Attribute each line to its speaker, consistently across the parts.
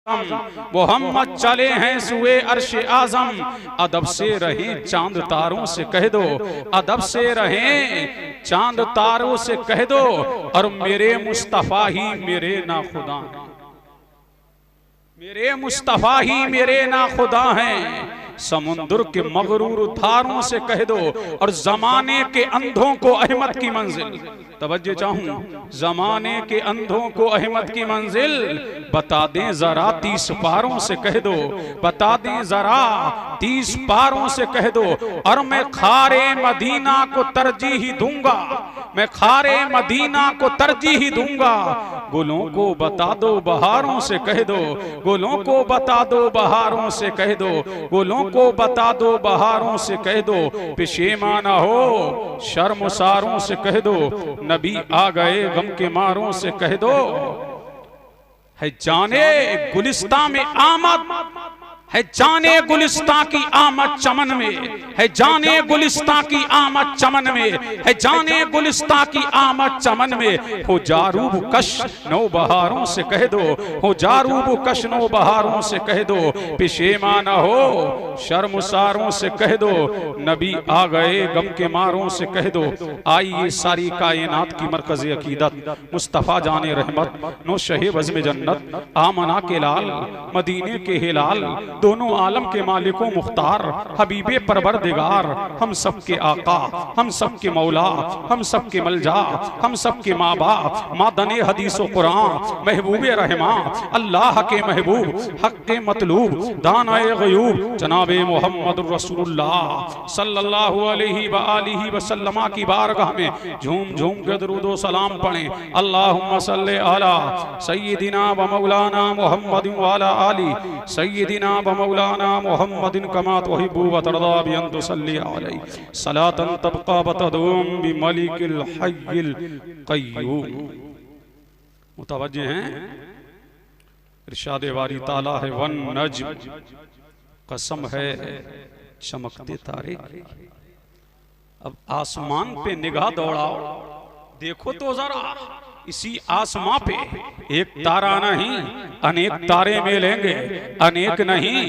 Speaker 1: मोहम्मद चले हैं सुए अर्श आजम। अदब से रहे चांद तारों से कह दो, अदब से रहे चांद तारों से कह दो, और मेरे मुस्तफा ही मेरे ना खुदा हैं, मेरे मुस्तफा ही मेरे ना खुदा हैं। समुंदर के मगरूर धारों से कह दो, और जमाने के अंधों को अहमद की मंजिल, तवज्जो चाहूं, जमाने के अंधों को अहमद की मंजिल बता दें जरा 30 पारों से कह दो, बता दें जरा 30 पारों से कह दो। और मैं खारे मदीना को तरजीह दूंगा, मैं खारे मदीना को तरजीह दूंगा। गुलों को बता दो बहारों से कह दो, गुलों को बता दो बहारों से कह दो, गुलों को बता दो बहारों से कह दो। पेशेमाना हो शर्मसारों से कह दो, नबी आ गए गम के मारों से कह दो। है जाने गुलिस्तां में आमद, है जाने गुलिस्तां की आमद चमन में, है जाने गुलिस्तां की आमद चमन में, है जाने गुलिस्तां की आमद चमन में। हो जारूब कश नौ बहारों से कह दो, हो जारूब कश नौ बहारों से कह दो। पेशेमाना हो शर्मसारों से कह दो, नबी आ गए गम के मारों से कह दो। आई ये सारी कायनात की मरकज़ अकीदत, मुस्तफ़ा जाने रहमत नो शहे बज़्म जन्नत, आमना के लाल मदीने के हिलाल, दोनों आलम के मालिकों मुख्तार, हबीबे परवरदिगार, हम सब के आका, हम सब के मौला, हम सब के मलजा, हम सब के माँ बाप, मादने हदीस व कुरान, महबूबे रहमा, अल्लाह के महबूब, हक के मतलूब, दानाए गयूब, जनाबे मोहम्मद रसूलुल्लाह सल्लल्लाहु अलैहि व आलिहि वसल्लम की बारगाह में झूम झूम के दरूद व सलाम पढ़ें। अल्लाहुम्मा सल्ले अला सय्यिदिना व मौलाना मुहम्मद व अला आलि सय्यिदिना मौलाना मुहम्मदिन कमा तुहिब्बु व तर्दा बि अन तुसल्ली अलैहि सलातन तबका बतदूम बि मलिकिल हय्यिल क़य्यूम। मुतवज्जे हैं इरशाद वारी ताला है वन नज्म, कसम है चमकते तारे। अब आसमान पे निगाह दौड़ाओ, देखो तो जरा इसी आसमां पे एक तारा नहीं अनेक तारे मिलेंगे, अनेक नहीं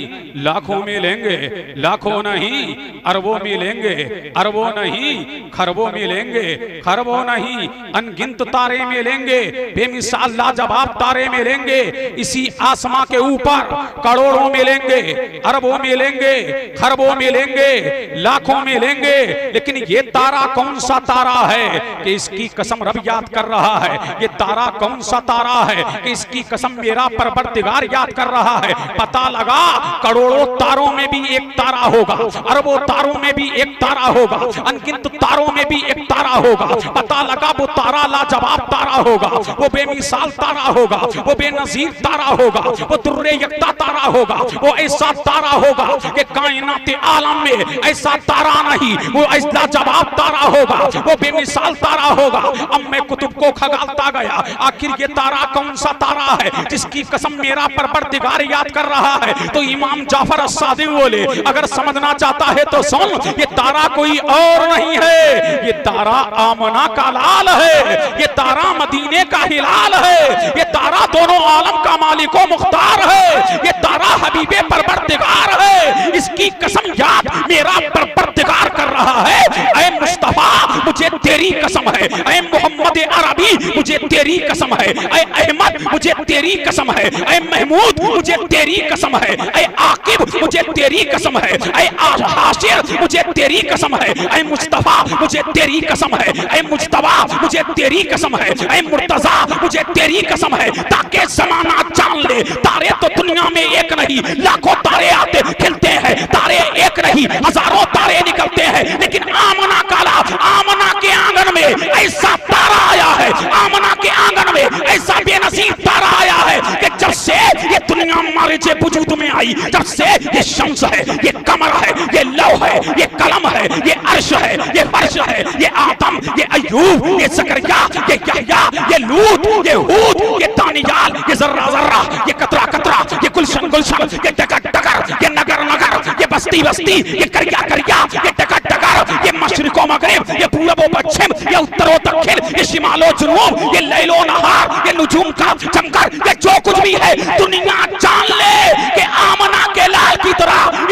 Speaker 1: लाखों मिलेंगे, लाखों नहीं अरबों मिलेंगे, अरबों नहीं खरबों मिलेंगे, खरबों नहीं अनगिनत तारे मिलेंगे, बेमिसाल लाजवाब तारे मिलेंगे। इसी आसमां के ऊपर करोड़ों मिलेंगे, अरबों मिलेंगे, खरबों मिलेंगे, लाखों मिलेंगे। लेकिन ये तारा कौन सा तारा है कि इसकी कसम रब याद कर रहा है? ये तारा कौन सा तारा है कि इसकी कसम मेरा परवरदिगार याद कर रहा है? पता लगा करोड़ों तारों में भी एक तारा होगा, अरबों तारों में भी एक तारा होगा, अनगिनत तारों में भी एक तारा होगा। पता लगा वो तारा लाजवाब तारा होगा, वो बेमिसाल तारा होगा, वो बेनजीर तारा होगा, वो दुर्रे यक्ता तारा होगा, वो ऐसा तारा होगा कि कायनात आलम में ऐसा तारा नहीं, वो ऐसा लाजवाब तारा होगा, वो बेमिसाल तारा होगा। अब मैं कुतुब को खगालता गया, आखिर ये तारा कौन सा तारा है जिसकी कसम मेरा परवरदिगार याद कर रहा है? तो इमाम जाफर अस्सादिक बोले, अगर समझना चाहता है तो सुन, ये तारा कोई और नहीं है, ये तारा आमना का लाल है, ये तारा मदीने का हिलाल है, ये तारा दोनों आलम का मालिको मुख्तार है, ये तारा हबीबे परवरदिगार है। इसकी कसम याद मेरा परवरदिगार कर रहा है। ऐ मुस्तफा मुझे तेरी कसम है, ऐ मोहम्मद अरबी मुझे तेरी कसम है, ऐ अहमद मुझे तेरी कसम है, ऐ महमूद मुझे तेरी कसम है, ऐ आकिब मुझे तेरी कसम है, ऐ हाशिर मुझे तेरी कसम है, ऐ मुस्तफा मुझे तेरी कसम है, ऐ मुज्तबा मुझे तेरी कसम है, ऐ मुर्तजा मुझे तेरी कसम है। ताकि जमाना जान ले तारे तो दुनिया में एक नहीं, लाखों तारे आते खिलते हैं, तारे एक नहीं हजारों तारे निकलते हैं। लेकिन आमना काला, आमना के आंगन में ऐसा तारा आया है, आमना के आंगन में ऐसा बेनसीब तारा आया है कि जब से ये दुनिया मारिजे वजूद में आई, जब से ये शम्स है, ये कमर है, ये लौ है, ये कलम है, ये अर्श है, ये फर्श है, ये आदम, ये अय्यूब, ये ज़करिया, ये यहया, ये लूत, ये हूद, ये दानियाल, ये जर्रा जर्रा, ये कतरा कतरा, ये गुलशन गुलशन, ये डगर डगर, ये नगर नगर, ये बस्ती बस्ती, ये करिया करिया, ये डगर डगर, ये मशरिको मगरिब, ये पूरब पश्चिम, ये उत्तरो दक्षिण, ये शिमालो जुनूब, ये लैलो नहार, ये नुजूम का जमकर, ये जो कुछ भी है दुनिया जान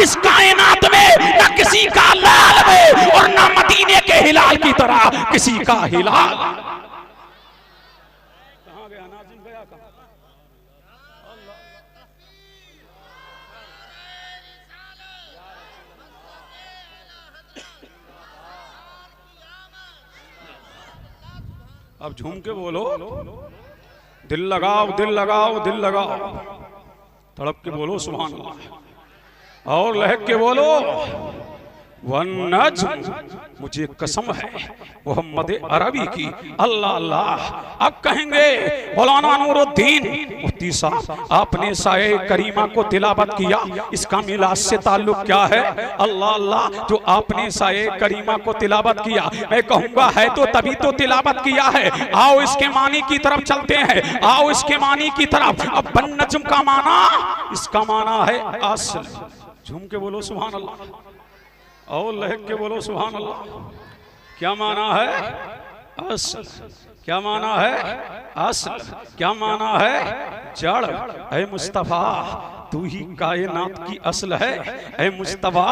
Speaker 1: इस कायनात में न किसी का लाल में और न मदीने के हिलाल की तरह किसी का हिलाल। कहां गया नाज़िम, गया कहां? अब झूम के बोलो, दिल लगाओ दिल लगाओ दिल लगाओ, तड़प के बोलो सुभान अल्लाह, और लहक के बोलो वन्नज्म, मुझे कसम है मोहम्मद अरबी की, अल्लाह अल्लाह। अब कहेंगे मौलाना नूरुद्दीन मुफ्ती साहब, आपने साए करीमा को तिलावत किया, इसका मिलाद से ताल्लुक क्या है? अल्लाह अल्लाह, जो आपने साए करीमा को तिलावत किया, मैं कहूंगा है तो तभी तो तिलावत किया है। आओ इसके मानी की तरफ चलते हैं, आओ इसके मानी की तरफ। अब वन्नज्म का माना, इसका माना है असल। झूम के बोलो सुभान अल्लाह, और लहक के बोलो सुभान अल्लाह। क्या माना है? असल। क्या माना है? असल। क्या माना है? जड़। ऐ मुस्तफा तू ही कायनात की असल है, ऐ मुस्तफा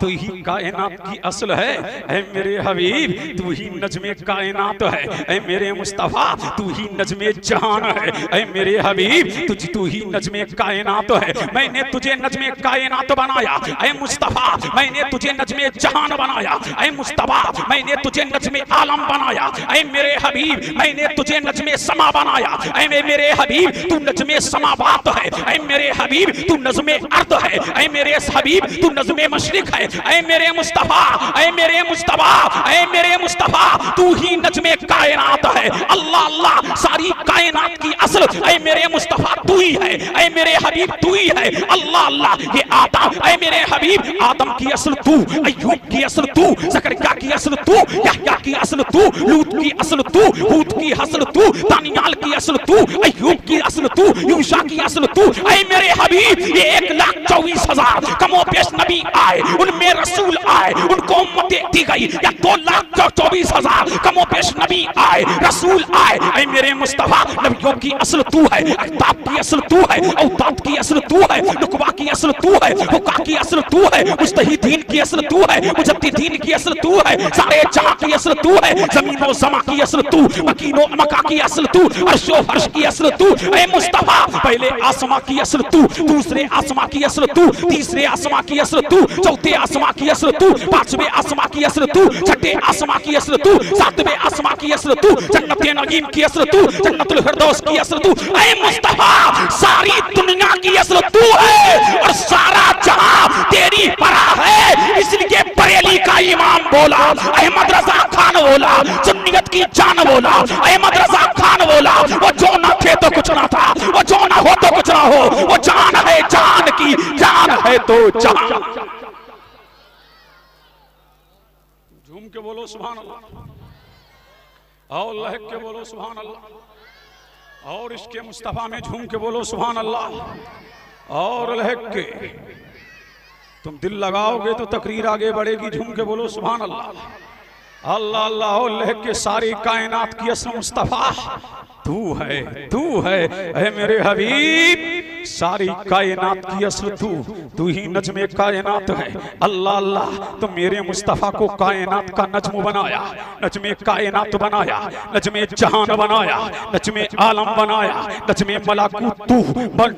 Speaker 1: तू ही कायनात की असल है, ऐ मेरे हबीब तू ही नज़्मे कायनात है, ऐ मेरे मुस्तफा तू ही नज़्मे जहान है, ऐ मेरे हबीब तू ही नज़्मे कायनात है। मैंने तुझे नज़्मे कायनात बनाया, ऐ मुस्तफा मैंने तुझे नज़्मे जहान बनाया, ऐ मुस्तफा मैंने तुझे नज़्मे आलम बनाया, ऐ मेरे हबीब मैंने तुझे नज़्मे समा बनाया, ऐ मेरे हबीब तू नज़्मे समावात है, ऐ मेरे हबीब तू नज़्मे अर्द है, ऐ मेरे हबीब तू नज़्मे मशरिक है, ऐ मेरे मुस्तफा ऐ मेरे मुस्तफा ऐ मेरे मुस्तफा तू ही नज़्मे कायनात है। अल्लाह अल्लाह, सारी कायनात की असल ऐ मेरे मुस्तफा तू ही है, ऐ मेरे हबीब तू ही है। अल्लाह अल्लाह, ये आदम ऐ मेरे हबीब, आदम की असल तू, अय्यूब की असल तू, ज़करिया की असल तू, यहया की असल तू, लूत की असल तू, हूद की असल तू, दानियाल की असल तू, अय्यूब की असल तू, यूशा की असल तू। ऐ मेरे हबीब, ये 1,24,000 कमोपेश नबी आए, उनमें रसूल आए, उनको उम्मतें दी गई, या 2,24,000 कमोपेश नबी आए, रसूल आए। ऐ मेरे मुस्तफा, नबियों की असल तू है, अख्ताब की असल तू है, औताद की असल तू है, नुकबा की असल तू है, हुक्का की असल तू है, मुज्तहिदीन की असल तू है, मुजद्दिदीन की असल तू है, सारे जहां की असल तू है, ज़मीनो ज़मा की असल तू, मकीनो मका की असल तू, अर्शो फर्श की असल तू। ऐ मुस्तफा, पहले आसमां की असल तू, दूसरे आसमां की असल तू, तीसरे आसमां की असल तू, चौथे आसमां की असल तू, पांचवें आसमां की असल तू, छठे आसमां की असल तू, सातवें आसमां की असल तू, जन्नते नईम की असल तू, जन्नतुल फिरदौस की असल तू। ऐ मुस्तफा, सारी दुनिया की असल तू है और सारा जहां तेरी परा है। इसलिए बरेली का इमाम बोला, अहमद रजा खान बोला, सुन्नियत की जान बोला, अहमद रजा खान बोला, वो जो ना थे तो कुछ ना था, वो जो ना हो तो कुछ ना हो, वो जान है जान की, जान है तो जान। झूम के बोलो सुभान अल्लाह, और लहक के बोलो सुभान अल्लाह, और इसके मुस्तफा में झूम के बोलो सुभान अल्लाह, और लहक के। तुम दिल लगाओगे तो तकरीर आगे बढ़ेगी। झूम के बोलो सुभान अल्लाह, अल्लाह अल्लाह, और लहक के सारी कायनात की असल मुस्तफा तू है, तू है। ऐ मेरे हबीब, सारी कायनात की असल तू, तू ही नज़्मे कायनात है। अल्लाह अल्लाह, तो मेरे मुस्तफ़ा को कायनात का नज़्म बनाया, नज़्मे कायनात बनाया, नज़्मे जहान बनाया, नज़्मे आलम बनाया, नज़्मे मलाकूत तू,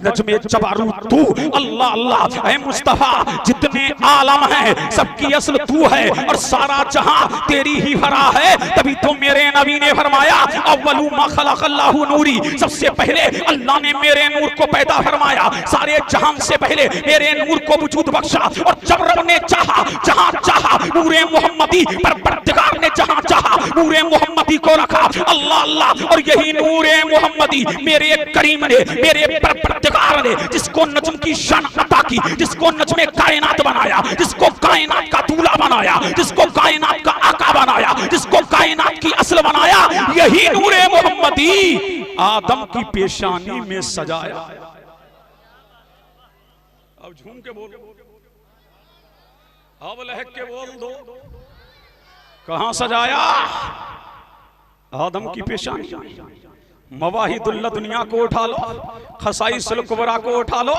Speaker 1: नज़्मे जबारूत तू। अल्लाह अल्लाह, ऐ मुस्तफ़ा, जितने आलम हैं सबकी असल तू है और सारा जहां तेरी ही भरा है। तभी तो मेरे नबी ने फरमाया, अव्वलु मा खलक़ल्लाहु नूरी, सबसे पहले अल्लाह ने मेरे नूर को पैदा फरमाया, सारे जहां से पहले मेरे नूर को वजूद बख्शा। और जब रब ने चाहा, जहां चाहा, नूरे मोहम्मदी, परवरदिगार ने जहां चाहा नूरे मोहम्मदी को रखा। अल्लाह अल्लाह, और यही नूरे मोहम्मदी मेरे करीम ने, मेरे परवरदिगार ने, जिसको नज़्म की शान अता की, जिसको नज़्मे कायनात बनाया, जिसको कायनात का दूल्हा बनाया, जिसको कायनात का आका बनाया, जिसको कायनात की असल बनाया, यही नूरे मोहम्मदी आदम की पेशानी में सजाया। अब झूम के बोलो, अब लहक के बोल दो, कहां सजाया? आदम की पेशानी। मवाहिदुल दुनिया को उठा लो, खसाइसुल कुबरा को उठा लो,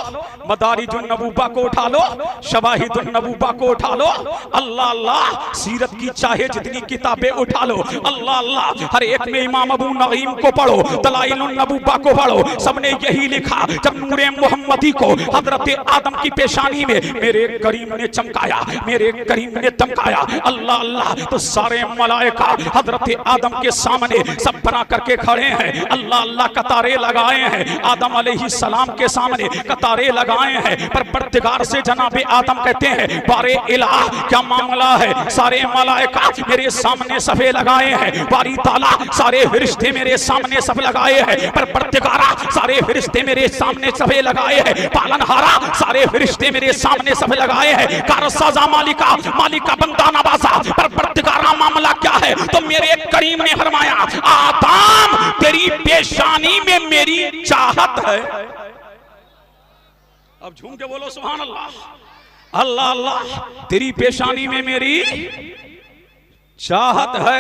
Speaker 1: मदारिजुन नबूबा को उठा लो, शवाहिदुन नबूबा को उठा लो। अल्लाह अल्लाह, सीरत की चाहे जितनी किताबें उठा लो, अल्लाह अल्लाह, हर एक में इमाम अबू नईम को पढ़ो, दलाइलुन नबूबा को पढ़ो। सबने यही लिखा, जब नूरे मोहम्मदी को हजरत आदम की पेशानी में मेरे करीम ने चमकाया, मेरे करीम ने चमकाया, अल्लाह अल्लाह, तो सारे मलाइका हजरत आदम के सामने सब बना करके खड़े हैं। अल्लाह अल्लाह, कतारे लगाए हैं, आदम अलैहिस्सलाम के सामने कतारे लगाए हैं। पर परदिगार से जनाबे आदम कहते हैं, बारे इलाह क्या मामला है? सारे मलाइका मेरे सामने सफे लगाए हैं, बारी ताला सारे फरिश्ते मेरे सामने सब लगाए हैं। पर परदिगारा सारे फरिश्ते मेरे सामने सफे लगाए हैं, पालनहारा सारे फरिश्ते मेरे सामने सब लगाए हैं। कारसाजा मालिका, मालिका बंदा नवाजा, पर परदिगारा मामला क्या है? तो मेरे करीम ने फरमाया, आदम तेरी पेशानी में मेरी चाहत है। अब झूम के बोलो सुभान अल्लाह। अल्लाह अल्लाह, तेरी पेशानी में मेरी चाहत है।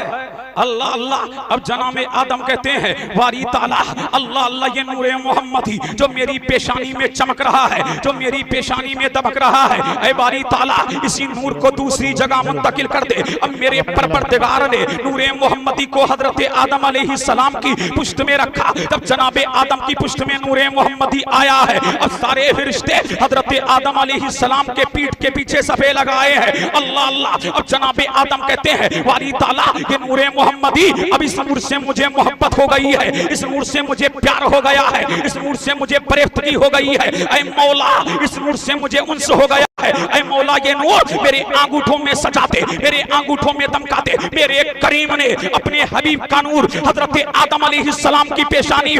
Speaker 1: अल्लाह अल्लाह, अब जनाबे आदम कहते हैं, वारी ताला, अल्लाह अल्लाह, ये नूरे मोहम्मदी जो मेरी पेशानी में चमक रहा है, जो मेरी पेशानी में दबक रहा है, ऐ बारी ताला, इसी नूर को दूसरी जगह मुंतकिल कर दे। अब मेरे परवरदिगार ने नूरे मोहम्मदी को हजरत आदम अलैहिस्सलाम की पुश्त में रखा। जब जनाबे आदम की पुश्त में नूरे मोहम्मदी आया है, अब सारे फरिश्ते हजरत आदम अलैहिस्सलाम के पीठ के पीछे सफे लगाए हैं। अल्लाह अल्लाह, अब जनाबे आदम कहते हैं, वाली ताला, ये नूरे मोहम्मदी, अब इस नूर से मुझे मोहब्बत हो गई है, इस नूर से मुझे प्यार हो गया है, इस नूर से मुझे फरेफ्तगी हो गई है। ऐ मौला, इस नूर से मुझे उन्स हो गया है। ऐ मौला, ये नूर मेरे अंगूठों में सजाते, मेरे अंगूठों में दमकाते। मेरे करीम ने अपने हबीब का नूर हजरत आदम अलैहिस्सलाम की पेशानी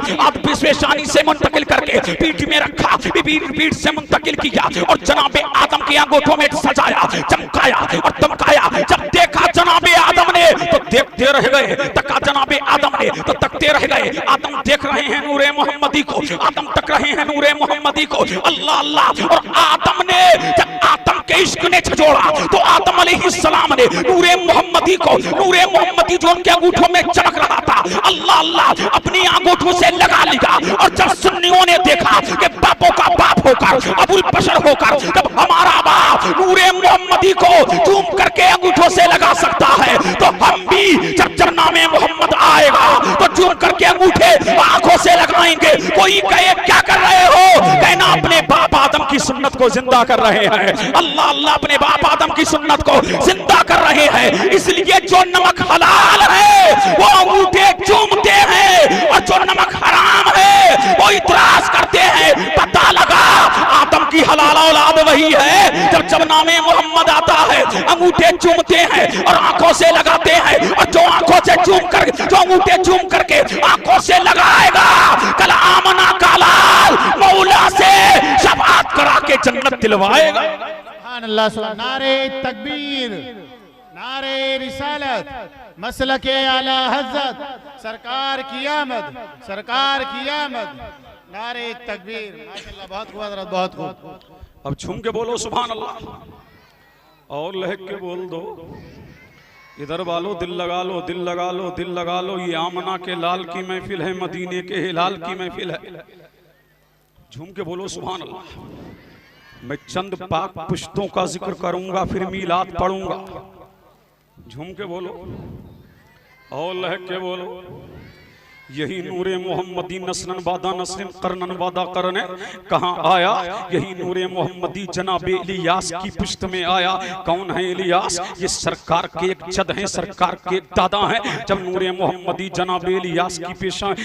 Speaker 1: पेशानी से मुंतकिल करके पीठ में रखा, पीठ से मुंतकिल किया और जनाबे आदम के अंगूठों में सजाया, चमकाया और दमकाया। जब देखा जनाबे आदम ने तो देखते रह गए, तका जनाबे आदम ने तो तकते रह गए। आदम देख रहे हैं नूरे मोहम्मदी को, आदम तक रहे हैं नूरे मोहम्मदी को। अल्लाह अल्लाह, और आदम ने जब आदम के इश्क ने झोड़ा तो आदम अलैहिस्सलाम ने नूरे मोहम्मदी को, नूरे मोहम्मदी जो उनके अंगूठों में चमक रहा था, अल्लाह अल्लाह, अपनी अंगूठों से लगा लिया। और जब सुन्नियों ने देखा कि बापों का बाप होकर, अबुल बशर होकर, जब हमारा बाप नूरे मोहम्मदी को चूम करके अंगूठों से लगा सकता है, तो हम भी जब नामे मोहम्मद आएगा तो चूम करके अंगूठे आंखों से लगाएंगे। कोई कहे क्या कर रहे हो? कहना अपने बाप आदम की सुन्नत को जिंदा कर रहे हैं। अल्लाह अल्लाह, अपने बाप आदम की सुन्नत को जिंदा कर रहे हैं। इसलिए जो नमक हलाल है वो अंगूठे चूमते हैं, और जो नमक हराम है वो इतराज करते हैं। पता लगा आदम की हलाल औलाद वही है। जब नामे मोहम्मद आता है अंगूठे चूमते हैं और आंखों से लगाते हैं, और जो आंखों से चूम कर, जो अंगूठे चूम करके आंखों से लगाएगा, कल आमना का लाल मौला से शफाअत करा के जन्नत दिलवाएगा।
Speaker 2: सुभान अल्लाह, नारे तकबीर, नारे रिसालत, मसलके आला हज़रत, सरकार की आमद, सरकार की आमद, नारे तकबीर। माशाअल्लाह, बहुत खूब हज़रत, बहुत खूब।
Speaker 1: अब झूम के बोलो सुभान अल्लाह, और लहक के बोल दो। इधर वालो दिल लगा लो, दिल लगा लो, दिल लगा लो। ये आमना के लाल की महफिल है, मदीने के हिलाल की महफिल है। झूम के बोलो सुभान अल्लाह। मैं चंद पाक पुश्तों का जिक्र करूंगा, फिर मीलाद पढ़ूंगा। झूम के बोलो और लहक के बोलो। यही नूरे मोहम्मदी नस्लन वादा नस्लन करनन वादा करने कहाँ आया? यही नूरे मोहम्मदी जनाबे इलियास की पुश्त में आया। कौन है इलियास? ये सरकार के एक जद हैं, सरकार के एक दादा हैं। जब नूरे मोहम्मदी जनाबे इलियास की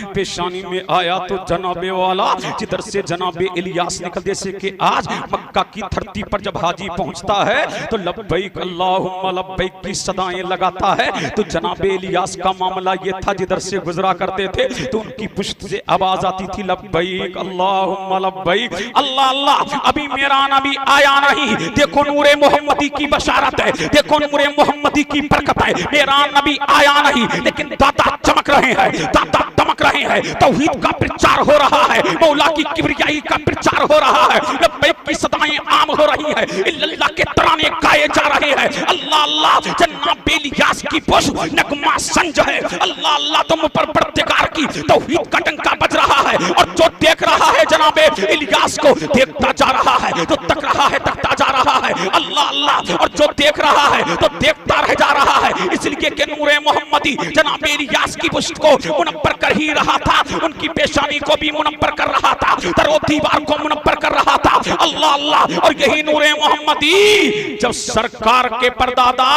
Speaker 1: पेशानी में आया तो जनाबे वाला जिधर से जनाबे इलियास निकल, जैसे कि आज मक्का की धरती पर जब हाजी पहुंचता है तो लब्बैक अल्लाहुम्मा लब्बैक की सदाएं लगाता है। तो जनाबे इलियास का मामला ये था, जिधर से गुजरा करते थे तो उनकी पुश्त से आवाज आती थी, लब्बैक अल्लाहुम्मा लब्बैक। अल्लाह अल्लाह, अभी मेरा नबी आया नहीं। देखो नूरे मोहम्मदी की बशारत है, देखो नूरे मोहम्मदी की बरकत है। मेरा नबी आया नहीं, लेकिन दाता चमक रहे हैं, दाता चमक रहे हैं, तौहीद का प्रचार हो रहा है, मौला की किबरियाई का प्रचार हो रहा है, लब्बैक की सदाएं आम हो रही है, इल्लल्लाह के तराने गाए जा रहे हैं। अल्लाह अल्लाह जनाब इलियास की पुष्प नगमा संज है, अल्लाह अल्लाह तुम पर परवरदिगार की तौहीद का डंका बज रहा है। और जो देख रहा है जनाब इलियास को देखता जा रहा है, जो तक रहा है तकता जा रहा है, अल्लाह अल्लाह, और जो देख रहा है तो देखता रह जा रहा है। इसलिए कि नूरे मोहम्मदी जनाब इलियास की पुष्प को मुनव्वर कर ही रहा था, उनकी पेशानी को भी मुनव्वर कर रहा था, दरो दीवार को मुनव्वर कर रहा था। अल्लाह अल्लाह, और यही नूरे मोहम्मदी जब सरकार के परदादा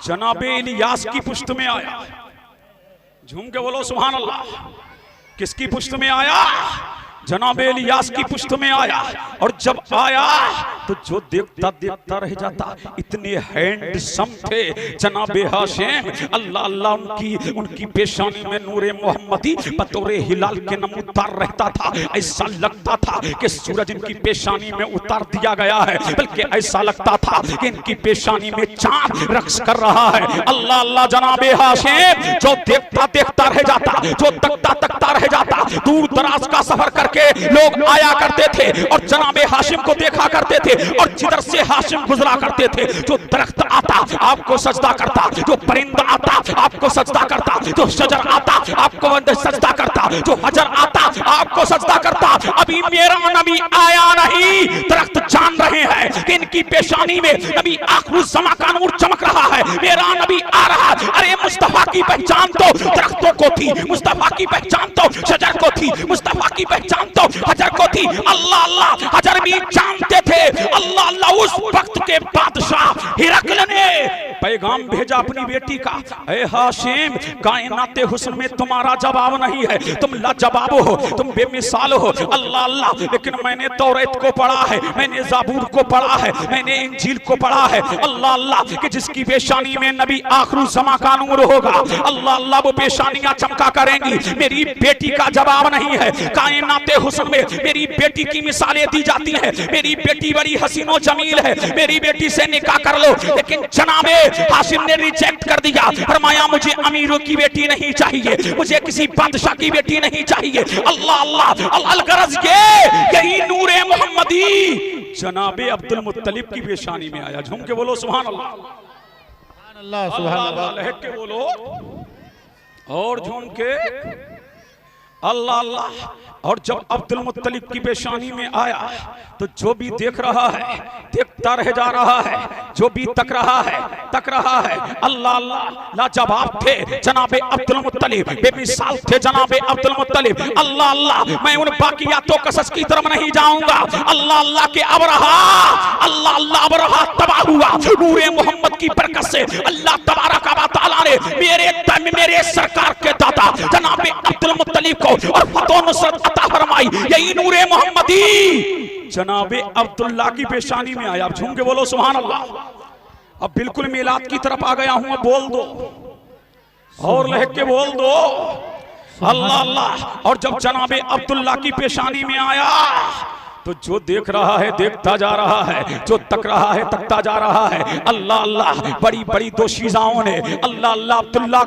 Speaker 1: जनाब इलियास की पुष्ट में आया, झूम के बोलो सुभान अल्लाह, किसकी पुष्ट में आया? जनाब इलियास की पुष्ट में आया। और जब आया तो जो देखता देखता रह जाता, इतने हैंडसम थे जनाब हाशिम, अल्लाह अल्लाह, उनकी पेशानी में नूरे मोहम्मदी बतौरे हिलाल के नमूदार रहता था। ऐसा लगता था कि सूरज इनकी पेशानी में उतार दिया गया है, बल्कि ऐसा लगता था कि इनकी पेशानी में चांद रक्स कर रहा है। अल्लाह अल्लाह, जनाब हाशिम जो देखता देखता रह जाता, जो तकता तकता रह जाता। दूर दराज का सफर करके लोग आया करते थे और जनाब हाशिम को देखा करते थे, और जिधर से हाशिम गुजरा करते थे, जो दरख्त आता आपको सजदा करता, जो परिंदा आता आपको सजदा करता, जो शजर आता आपको सजदा करता, जो हजर आता आपको सजदा करता। अभी मेरा नबी आया नहीं, दरख्त जान रहे हैं कि इनकी पेशानी में नबी आखिरुज़्ज़मा का नूर चमक रहा है, मेरा नबी आ रहा। अरे मुस्तफा की पहचान तो दरख्तों को थी, मुस्तफा की पहचान तो शजर को थी, मुस्तफा की पहचान तो हजर को थी। अल्लाह अल्लाह, हजर भी जानते थे। अल्लाह अल्लाह, उस वक्त के बादशाह हिरकल ने पैगाम भेजा अपनी बेटी का, ऐ हाशिम, कायनाते हुस्न में तुम्हारा जवाब नहीं है, तुम लाजवाब हो, तुम बेमिसाल हो। अल्लाह अल्लाह, लेकिन मैंने तौरात को पढ़ा है, मैंने ज़बूर को पढ़ा है, मैंने इंजील को पढ़ा है। अल्लाह अल्लाह, कि जिसकी पेशानी में नबी आखिरुज़्ज़मा का नूर होगा, अल्लाह अल्लाह, वो पेशानियां चमका करेंगी। मेरी बेटी का जवाब नहीं है। कायनाते हुस्न में मेरी बेटी की मिसालें दी जाती हैं, मेरी बेटी बड़ी हसीनो जमील है, मेरी बेटी से निकाह कर लो। लेकिन जनाबे हाशिम ने रिजेक्ट कर दिया, फरमाया मुझे अमीरों की बेटी नहीं चाहिए, मुझे किसी बादशाह की बेटी नहीं चाहिए। अल्लाह अल्लाह, अलगरज के यही नूरे मोहम्मदी जनाबे अब्दुल मुत्तलिब की पेशानी में आया। झूम के बोलो सुभान अल्लाह,
Speaker 2: अल्लाह सुभान अल्लाह,
Speaker 1: लहक के बोलो और झूम के अल्लाह अल्लाह। और जब अब्दुल मुत्तलिब की पेशानी में आया तो जो भी देख रहा है देखता रह जा रहा है, जो भी तक रहा है तक रहा है। अल्लाह अल्लाह, लाजवाब थे जनाबे अब्दुल मुत्तलिब, बेमिसाल थे जनाबे अब्दुल मुत्तलिब। अल्लाह अल्लाह, मैं उन बाकियातो कसस की तरफ नहीं जाऊंगा। अल्लाह अल्लाह के अबरहा, अल्लाह अल्लाह, अबरहा तबाह हुआ नूरे मोहम्मद की बरकत से। अल्लाह तबारक व तआला ने मेरे सरकार के दादा जनाबे अब्दुल मुत्तलिब को और फतो नुसरत अता फरमाई। यही नूरे मोहम्मदी जनाबे अब्दुल्लाह की पेशानी में आया। झूम के बोलो सुभान अल्लाह। अब बिल्कुल मिलाद की तरफ आ गया हूं, अब बोल दो और लहक के बोल दो अल्लाह अल्लाह। और जब जनाबे अब्दुल्लाह की पेशानी में आया तो जो देख रहा है देखता जा रहा है, जो तक रहा है तकता जा रहा है। अल्लाह अल्लाह, बड़ी बड़ी दोशीज़ाओं ने अल्लाह अल्लाह अब्दुल्लाह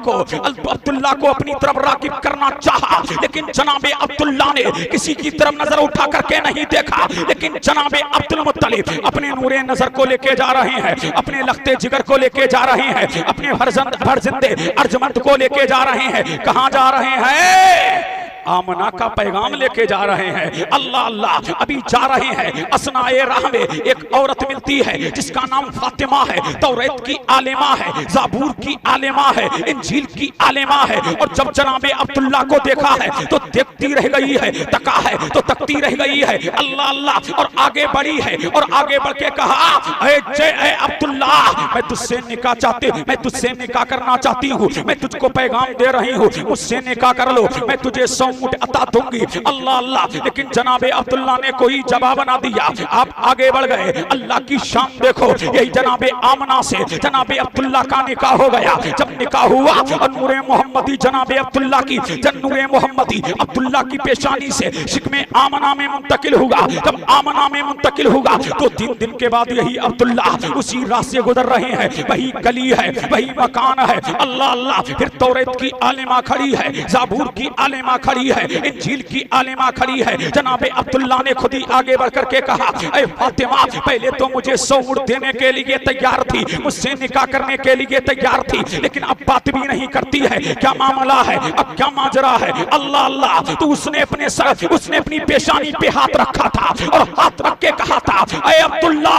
Speaker 1: को अपनी तरफ राकिब करना चाहा, लेकिन जनाबे अब्दुल्लाह ने किसी की तरफ नजर उठा करके नहीं देखा। लेकिन जनाबे अब्दुल मुत्तलिब अपने नूरे नजर को लेके जा रहे हैं, अपने लखते जिगर को लेके जा रहे हैं, अपने भरजिंदे अर्जमंद को लेके जा रहे हैं। कहां जा रहे हैं? आमना का पैगाम लेके जा रहे हैं। अल्लाह अल्लाह, अभी जा रहे हैं। असनाए राह में एक औरत मिलती है जिसका नाम फातिमा है, तौरात की आलिमा है, ज़बूर की आलिमा है, इंजील की आलिमा है। और जब जनाबे अब्दुल्लाह को देखा है तो देखती रह गई है, तका है तो तकती रह गई है। अल्लाह अल्लाह, और आगे बढ़ी है और आगे बढ़ के कहा, ऐ अब्दुल्लाह, मैं तुझसे निकाह चाहती, मैं तुझसे निकाह करना चाहती हूँ, मैं तुझको पैगाम दे रही हूँ, मुझसे निकाह कर लो, मैं तुझे ऊंट अता दूंगी। अल्लाह अल्लाह, लेकिन जनाबे अब्दुल्ला ने कोई जवाब ना दिया। आप आगे बढ़ गए। अल्लाह की शान देखो, यही जनाबे आमना से जनाबे अब्दुल्ला का निकाह हो गया। जब निकाह हुआ और नूरे मोहम्मदी जनाबे अब्दुल्ला की नूरे मोहम्मदी अब्दुल्ला की पेशानी से शिकमे आमना में मुंतकिल हुआ। जब आमना में मुंतकिल हुआ तो 3 दिन के बाद यही अब्दुल्ला उसी राह से गुजर रहे हैं। वही गली है, वही मकान है। अल्लाह अल्लाह, फिर तौरेत की आलिमा खड़ी है, ज़बूर की आलिमा खड़ी है, इंजील की आलिमा खड़ी है। जनाबे अब्दुल्ला ने खुद ही आगे बढ़ करके कहा, ऐ फातिमा, पहले तो मुझे 100 ऊंट देने के लिए तैयार थी, मुझसे निकाह करने के लिए तैयार थी, लेकिन अब बात भी नहीं करती है। क्या मामला है, अब क्या माजरा है? अल्लाह अल्लाह, तो उसने अपनी पेशानी पे हाथ रखा था और हाथ रख के कहा था, ऐ अब्दुल्ला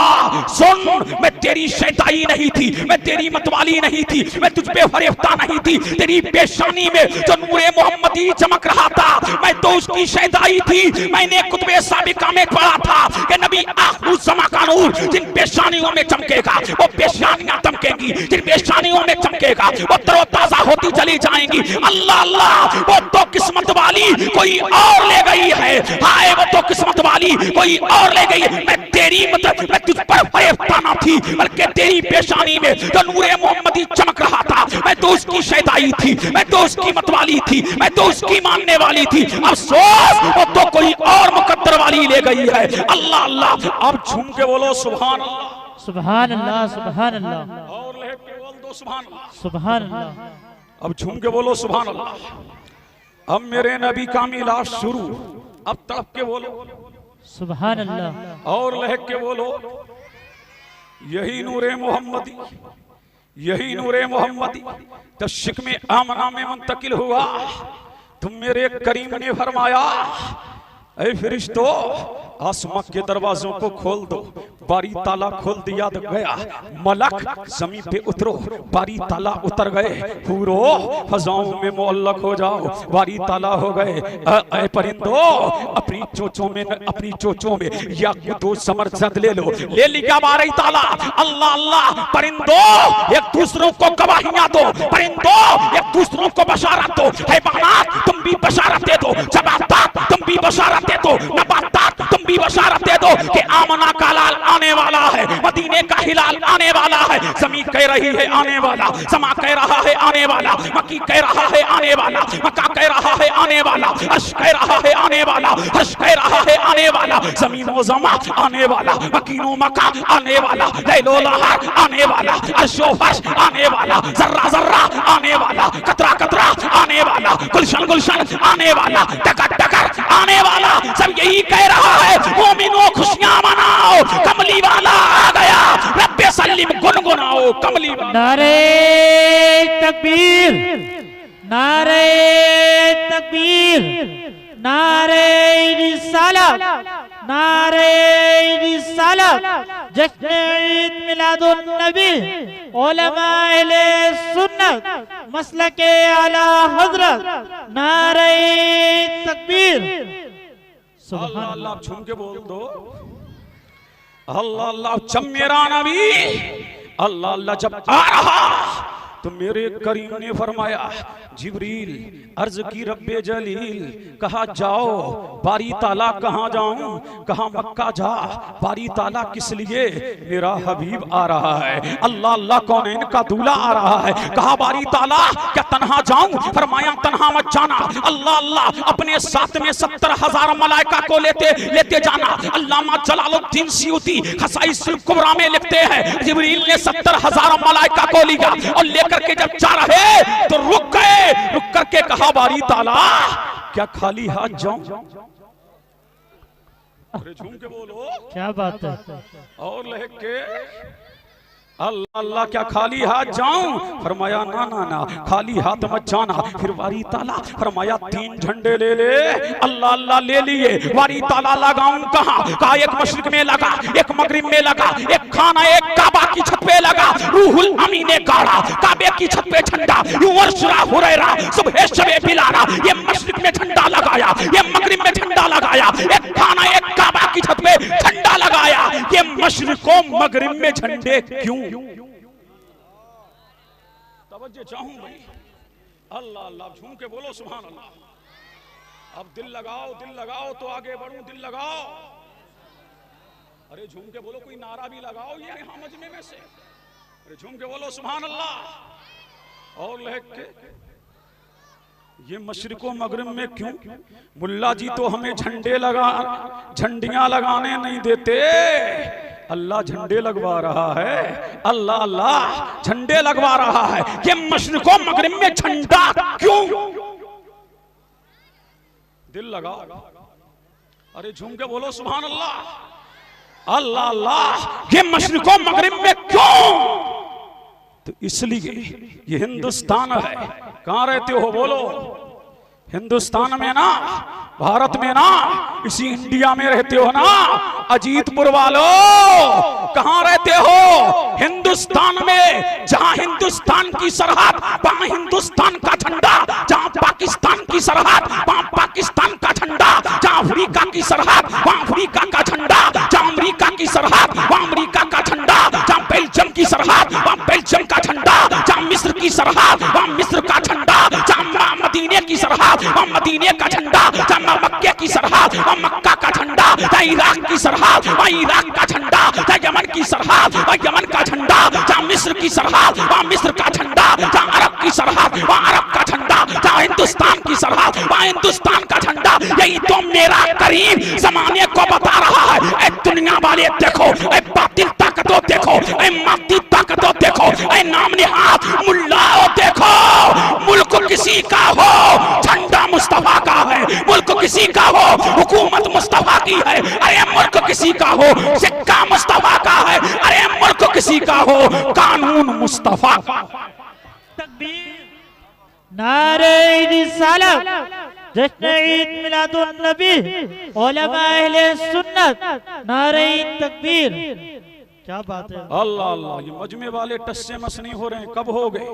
Speaker 1: सुन, मैं तेरी शैताई नहीं थी, मैं तेरी मतवाली नहीं थी, मैं तुझ पे फरेफ्ता नहीं थी। तेरी पेशानी में जो नूरे मोहम्मदी चमक रहा था, मैं तो उसकी शैताई थी। मैंने कुतुबे साबिका में पढ़ा था कि नबी आखिर ज़मा का नूर जिन पेशानियों में चमकेगा वो पेशानियां चमकेंगी, जिन पेशानियों में चमकेगा वो तरोताजा होती चली जाएंगी। अल्लाह अल्लाह, वो तो किस्मत वाली कोई और ले गई है। हाय, वो तो किस्मत वाली कोई और ले गई है। मैं तेरी मतलब मैं तुझ पर फरेफ्ता ना थी, बल्कि तेरी पेशानी में जो नूरे मोहम्मदी चमक रहा था, मैं तो उसकी शैताई थी, मैं तो उसकी मतवाली थी, मैं तो उसकी मानने वाली थी। अफसोस, वो तो कोई और मुकद्दर वाली ले गई है। अल्लाह अल्लाह, अब झूम के बोलो सुभान अल्लाह,
Speaker 3: सुभान अल्लाह, सुभान अल्लाह,
Speaker 1: और लहक के बोल दो सुभान अल्लाह,
Speaker 3: सुभान अल्लाह।
Speaker 1: अब झूम के बोलो सुभान अल्लाह। अब मेरे नबी का मिलाद शुरू, अब तड़प के बोलो
Speaker 3: सुभान अल्लाह,
Speaker 1: और लहक के बोलो, यही नूरे मोहम्मदी, यही नूरे मोहम्मदी तशिक में आमना में मुंतकिल हुआ। तुम मेरे करीम ने फरमाया, ऐ फरिश्तो, आसमां के दरवाजों को खोल दो। बारी ताला खोल दिया गया, मलक जमीन पे उतरो, बारी ताला उतर गए। पूरो फजाओं में मुअल्लक हो जाओ, बारी ताला हो गए। ऐ परिंदो, अपनी चोचों में या दो समरजद ले लो, ले लिया बारी ताला। अल्लाह अल्लाह, परिंदो एक दूसरों को गवाहियां दो, परिंदो एक दूसरों को बशारत दो। हैवानात तुम भी बशारत दे दो, जबातात तुम भी बशारत दे दो, नबातात तुम भी बशारत दे दो कि आमना का लाल आने वाला है, मदीने का हिलाल आने वाला है। ज़मीन कह रही है आने वाला, समा कह रहा है आने वाला, मक्की कह रहा है आने वाला, मक्का कह रहा है आने वाला, अर्श कह रहा है आने वाला, हर्ष कह रहा है आने वाला, ज़मीनो ज़मा आने वाला, मकीनो मक्का आने वाला, लैलो लहार आने वाला, अर्शो फर्श आने वाला, जर्रा जर्रा आने वाला, कतरा कतरा आने वाला, गुलशन गुलशन आने वाला, टकर टकर आने वाला। सब यही कह रहा है, मोमिनो खुशियां मनाओ, कमली वाला आ गया, रब्बे सल्लिम गुनगुनाओ, कमली वाला।
Speaker 3: नारे तकबीर, नारे तकबीर, नारे रिसालत, नारे रिसालत, जश्न ईद मिलादुन नबी, उलमा अहले सुन्नत, मसलके आला हजरत, नारे तकबीर।
Speaker 1: अल्लाह अल्लाह, झूम के बोल दो अल्लाह अल्लाह। जब मेरा नबी अल्लाह अल्लाह जब आ रहा तो मेरे करीम ने फरमाया, जिब्रील अर्ज की रब्बे जलील, कहा जाओ, बारी ताला कहाँ जाऊं, कहा मक्का जा, बारी ताला किस लिए, मेरा हबीब आ रहा है। अल्लाह अल्लाह, कौनैन का दूल्हा आ रहा है। कहा बारी ताला क्या तन्हा जाऊं, फरमाया तन्हा मत जाना। अल्लाह अल्लाह, अपने साथ में 70,000 मलाइका को लेते जाना। अल्लामा जलालुद्दीन सियूती खसाइसुल कुबरा में लिखते हैं, जिब्रील ने 70,000 मलाइका को लिया और करके जब जा रहे तो रुक गए, रुक करके कहा बारी ताला क्या खाली हाथ जाऊं। अरे झूम के बोलो,
Speaker 3: क्या बात है।
Speaker 1: और लहक के अल्लाह अल्लाह, क्या खाली हाथ जाऊं, फरमाया ना ना ना, खाली हाथ मत जाना। फिर वारी ताला फरमाया 3 झंडे ले ले। अल्लाह अल्लाह, ले लिए। वारी ताला लगाऊं कहां, कहा एक मशरिक में लगा, एक मगरिब में लगा, एक खाना एक काबा की छत पे लगा। रूहुल अमीन ने गाड़ा काबे की छत पे झंडा, युवर्शरा हुरैरा सुबह शबे बिलारा, ये मशरिक में झंडा लगाया, ये मगरिब में झंडा लगाया, एक खाना एक काबा की छत पे झंडा लगाया। ये मशरिको मगरिब में झंडे क्यों? तवज्जो चाहूं भाई। अल्लाह अल्लाह, झूम के बोलो सुभान अल्लाह। अब दिल लगाओ तो आगे बढ़ूं, दिल लगाओ। अरे झूम के बोलो, कोई नारा भी लगाओ ये यहां मजमे में से। अरे झूम के बोलो सुभान अल्लाह। और लहक के ये मशरिको मगरिब में क्यों? मुल्ला जी तो हमें झंडियां लगाने नहीं देते। अल्लाह झंडे लगवा रहा है, अल्लाह झंडे लगवा रहा है। ये मशरिको मगरिब में झंडा क्यों? दिल लगाओ। अरे झूम के बोलो सुभान अल्लाह। अल्लाह ये मशरिको मगरिब में क्यों? तो इसलिए ये हिंदुस्तान है। कहां रहते हो बोलो? हिंदुस्तान में ना, भारत में ना, इसी इंडिया में रहते हो ना। अजीतपुर वालों कहां रहते हो? हिंदुस्तान में, जहां हिंदुस्तान की सरहद वहां हिंदुस्तान का झंडा, जहां पाकिस्तान की सरहद वहां पाकिस्तान का झंडा, जहां अफ्रीका की सरहद वहां अफ्रीका का झंडा, जहां अमेरिका की सरहद वहां अमेरिका का झंडा, जहां बेल्जियम की सरहद वहां बेल्जियम का झंडा, जहां मिस्र की सरहद वहां मिस्र का झंडा, जहां मदीने की सरहद वहां मदीने का झंडा, जहां मक्के की सरहद वहां मक्का का झंडा, जहां इराक की सरहद वहां इराक का झंडा, जहां यमन की सरहद वहां यमन का झंडा, जहां मिस्र की सरहद वहां मिस्र का झंडा, जहां अरब की सरहद वहां अरब का झंडा, जहां हिंदुस्तान की सरहद वहां हिंदुस्तान का झंडा। यही तो मेरा करीम जमाने को बता रहा है। ऐ दुनिया वाले देखो, ऐ बातिल ताकतों देखो, ऐ मादी ताकतों देखो, ऐ नाम निहाद मुल्लाओं देखो, मुल्क किसी का हो झंडा मुस्तफा का है, मुल्क किसी का हो हुकूमत मुस्तफा की है। अरे मुल्क किसी का हो सिक्का मुस्तफा का है, अरे मुल्क किसी का हो कानून मुस्तफा का।
Speaker 3: तकबीर, नारे रिसालत, जश्न ईद मिलादुन नबी, उलमा अहले सुन्नत, नारे तकबीर। क्या बात है।
Speaker 1: अल्लाह अल्लाह। ये मजमे वाले टस्से मस नहीं हो रहे हैं। कब हो गए?